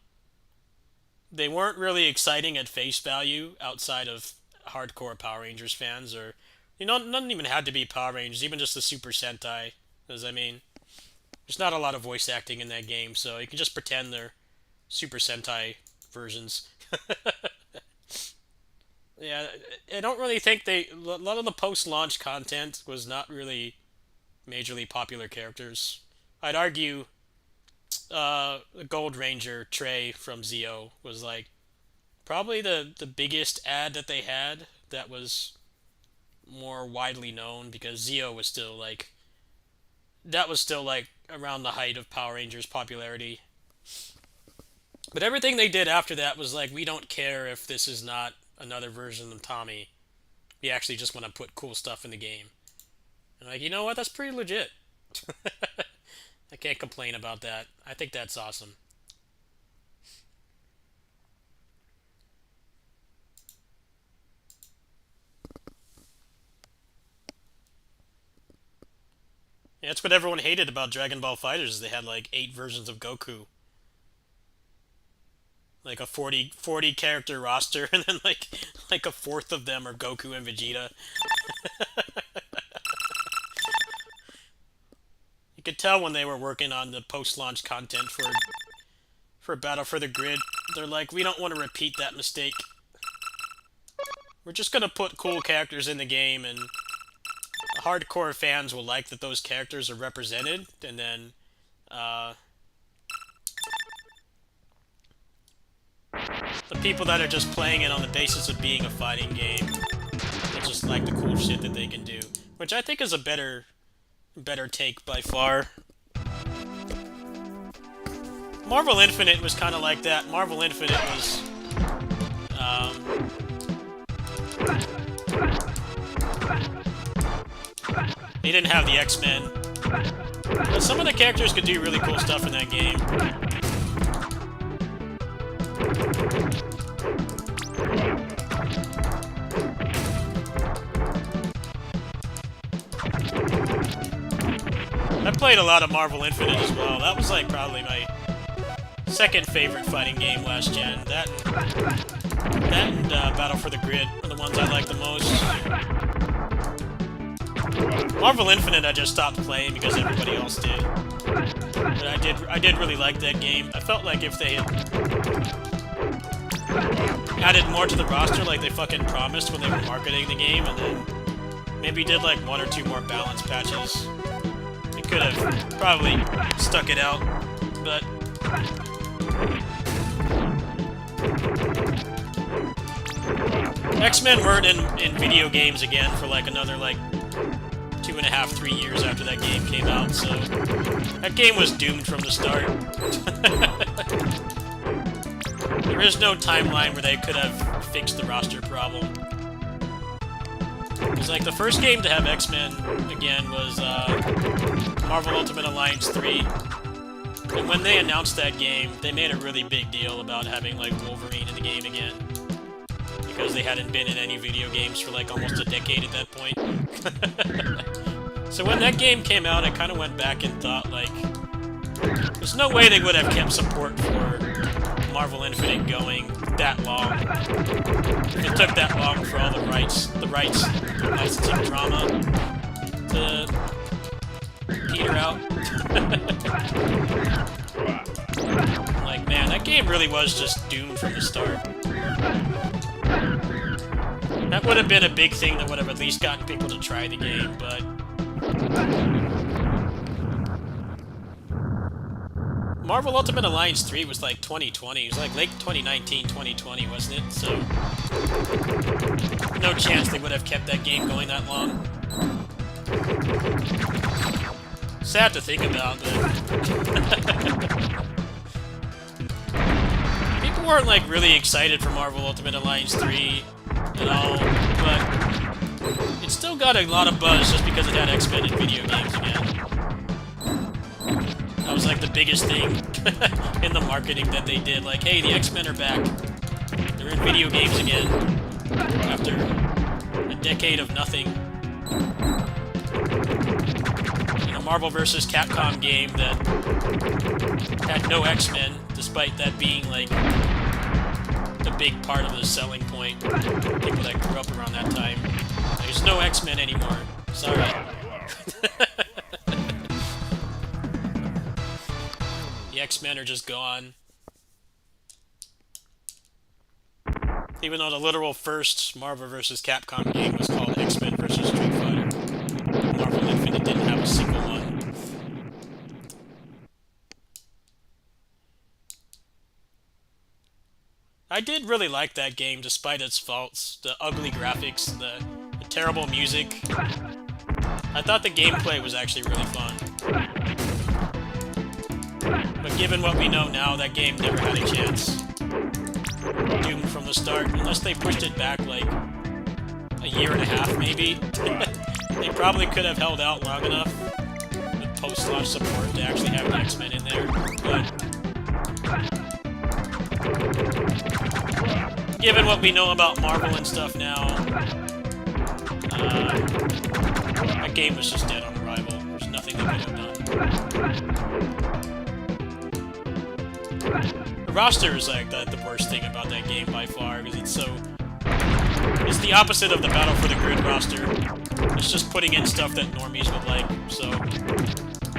they weren't really exciting at face value outside of hardcore Power Rangers fans, or none even had to be Power Rangers, even just the Super Sentai. Because I mean, there's not a lot of voice acting in that game, so you can just pretend they're Super Sentai versions. Yeah, I don't really think a lot of the post-launch content was not really majorly popular characters. I'd argue the Gold Ranger Trey from Zeo was like probably the biggest ad that they had that was more widely known because Zeo was still like around the height of Power Rangers popularity. But everything they did after that was like, we don't care if this is not another version of Tommy. We actually just want to put cool stuff in the game. And like, you know what? That's pretty legit. I can't complain about that. I think that's awesome. Yeah, that's what everyone hated about Dragon Ball FighterZ. Is they had like 8 versions of Goku. Like a 40 character roster, and then like a fourth of them are Goku and Vegeta. You could tell when they were working on the post-launch content for Battle for the Grid. They're like, we don't want to repeat that mistake. We're just gonna put cool characters in the game, and hardcore fans will like that those characters are represented, and then the people that are just playing it on the basis of being a fighting game, they just like the cool shit that they can do, which I think is a better take by far. Marvel Infinite was kind of like that. Marvel Infinite was they didn't have the X-Men, but some of the characters could do really cool stuff in that game. I played a lot of Marvel Infinite as well. That was like probably my second favorite fighting game last gen. That and Battle for the Grid are the ones I like the most. Marvel Infinite I just stopped playing because everybody else did. But I did really like that game. I felt like if they had added more to the roster like they fucking promised when they were marketing the game, and then maybe did like 1 or 2 more balance patches, they could have probably stuck it out. But X-Men weren't in video games again for like another like 2.5, 3 years after that game came out, so that game was doomed from the start. There is no timeline where they could have fixed the roster problem. It was like the first game to have X-Men again was Marvel Ultimate Alliance 3. And when they announced that game, they made a really big deal about having like Wolverine in the game again, because they hadn't been in any video games for like almost a decade at that point. So when that game came out, I kind of went back and thought, like, there's no way they would have kept support for Marvel Infinite going that long. If it took that long for all the licensing drama to peter out. Like, man, that game really was just doomed from the start. That would have been a big thing that would have at least gotten people to try the game, but Marvel Ultimate Alliance 3 was like 2020. It was like late 2019, 2020, wasn't it? So no chance they would have kept that game going that long. Sad to think about, but people weren't like really excited for Marvel Ultimate Alliance 3 at all, but it still got a lot of buzz just because it had X-Men in video games again. That was like the biggest thing in the marketing that they did. Like, hey, the X-Men are back. They're in video games again after a decade of nothing. In a Marvel vs. Capcom game that had no X-Men, despite that being like the big part of the selling point. People that grew up around that time. There's no X-Men anymore. Sorry. The X-Men are just gone. Even though the literal first Marvel vs. Capcom game was called X-Men vs. Street Fighter, Marvel Infinite didn't have a single one. I did really like that game despite its faults. The ugly graphics, the terrible music. I thought the gameplay was actually really fun. But given what we know now, that game never had a chance. Doomed from the start, unless they pushed it back like a year and a half maybe. They probably could have held out long enough with post-launch support to actually have the X-Men in there, but given what we know about Marvel and stuff now, that game was just dead on arrival. There's nothing thing they could have done. The roster is like the worst thing about that game by far, because it's so... It's the opposite of the Battle for the Grid roster. It's just putting in stuff that normies would like, so...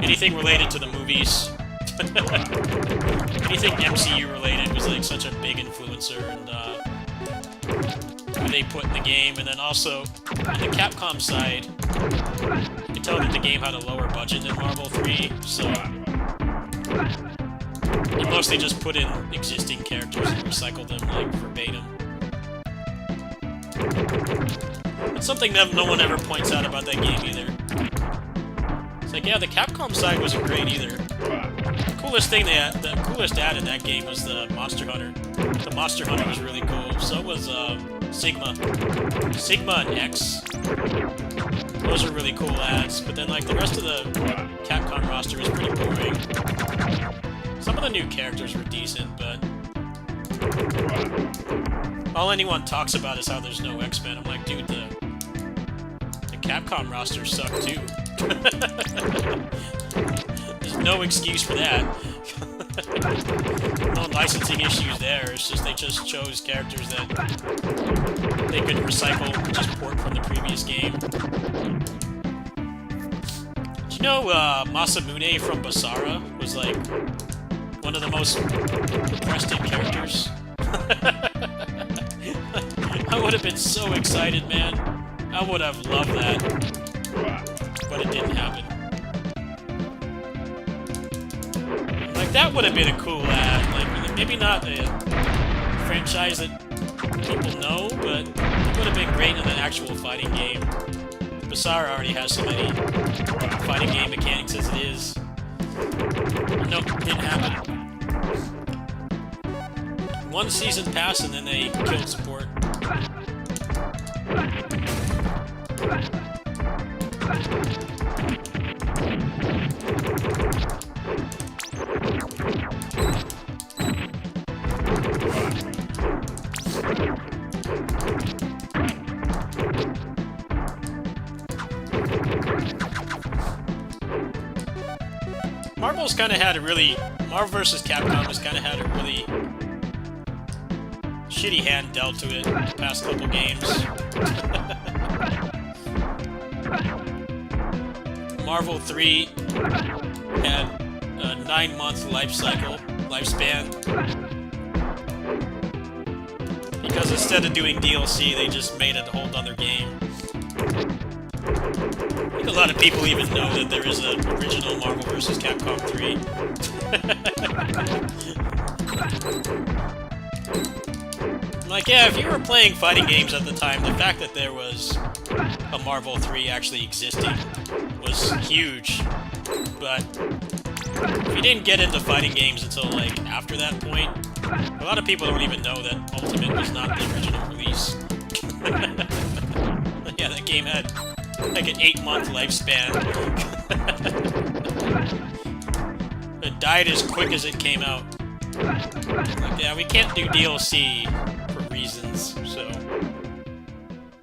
Anything related to the movies... anything MCU related was like such a big influencer, and they put in the game. And then also, on the Capcom side, you can tell that the game had a lower budget than Marvel 3, so... They mostly just put in existing characters and recycled them, like, verbatim. That's something that no one ever points out about that game either. It's like, yeah, the Capcom side wasn't great either. The coolest ad in that game was the Monster Hunter. The Monster Hunter was really cool. So was Sigma. Sigma and X. Those are really cool ads. But then, like, the rest of the Capcom roster was pretty boring. Some of the new characters were decent, but all anyone talks about is how there's no X-Men. I'm like, dude, the Capcom roster sucked too. There's no excuse for that. No licensing issues there. It's just they just chose characters that they could recycle, just port from the previous game. Do you know Masamune from Basara was like one of the most requested characters? I would have been so excited, man. I would have loved that. But it didn't happen. Like, that would have been a cool ad. Like, maybe not a franchise that people know, but it would have been great in an actual fighting game. Basara already has so many fighting game mechanics as it is. Nope, didn't happen. One season passed and then they killed support. Marvel's kind of had a really... Marvel vs. Capcom has kind of had a really shitty hand dealt to it the past couple games. Marvel 3 had a 9-month lifespan. Because instead of doing DLC, they just made it a whole other game. I think a lot of people even know that there is an original Marvel vs. Capcom 3. Like, yeah, if you were playing fighting games at the time, the fact that there was a Marvel 3 actually existing was huge. But if you didn't get into fighting games until, like, after that point, a lot of people don't even know that Ultimate was not the original release. Yeah, that game had, like, an 8-month lifespan. It died as quick as it came out. Like, yeah, we can't do DLC for reasons, so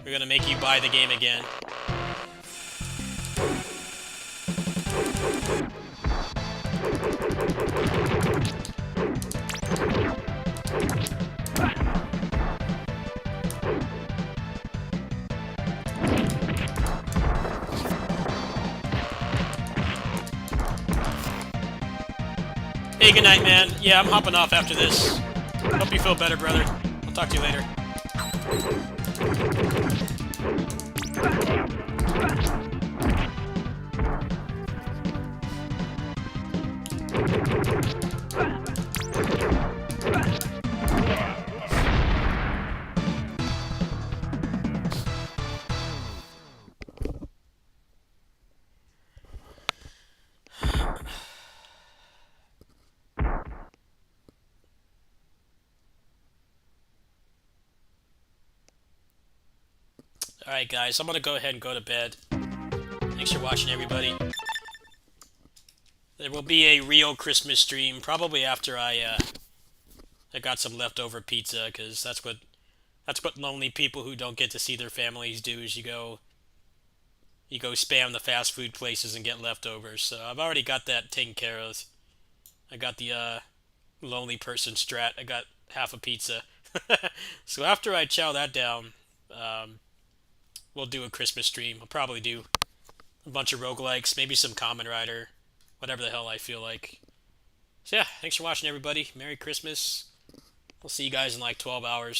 we're gonna make you buy the game again. Hey, good night, man. Yeah, I'm hopping off after this. Hope you feel better, brother. I'll talk to you later. Alright guys, I'm gonna go ahead and go to bed. Thanks for watching, everybody. There will be a real Christmas stream, probably after I got some leftover pizza, because that's what lonely people who don't get to see their families do, is you go you go spam the fast food places and get leftovers. So I've already got that taken care of. I got the lonely person strat. I got half a pizza. So after I chow that down, we'll do a Christmas stream. I'll probably do a bunch of roguelikes, maybe some Kamen Rider, whatever the hell I feel like. So yeah, thanks for watching, everybody. Merry Christmas. We'll see you guys in like 12 hours.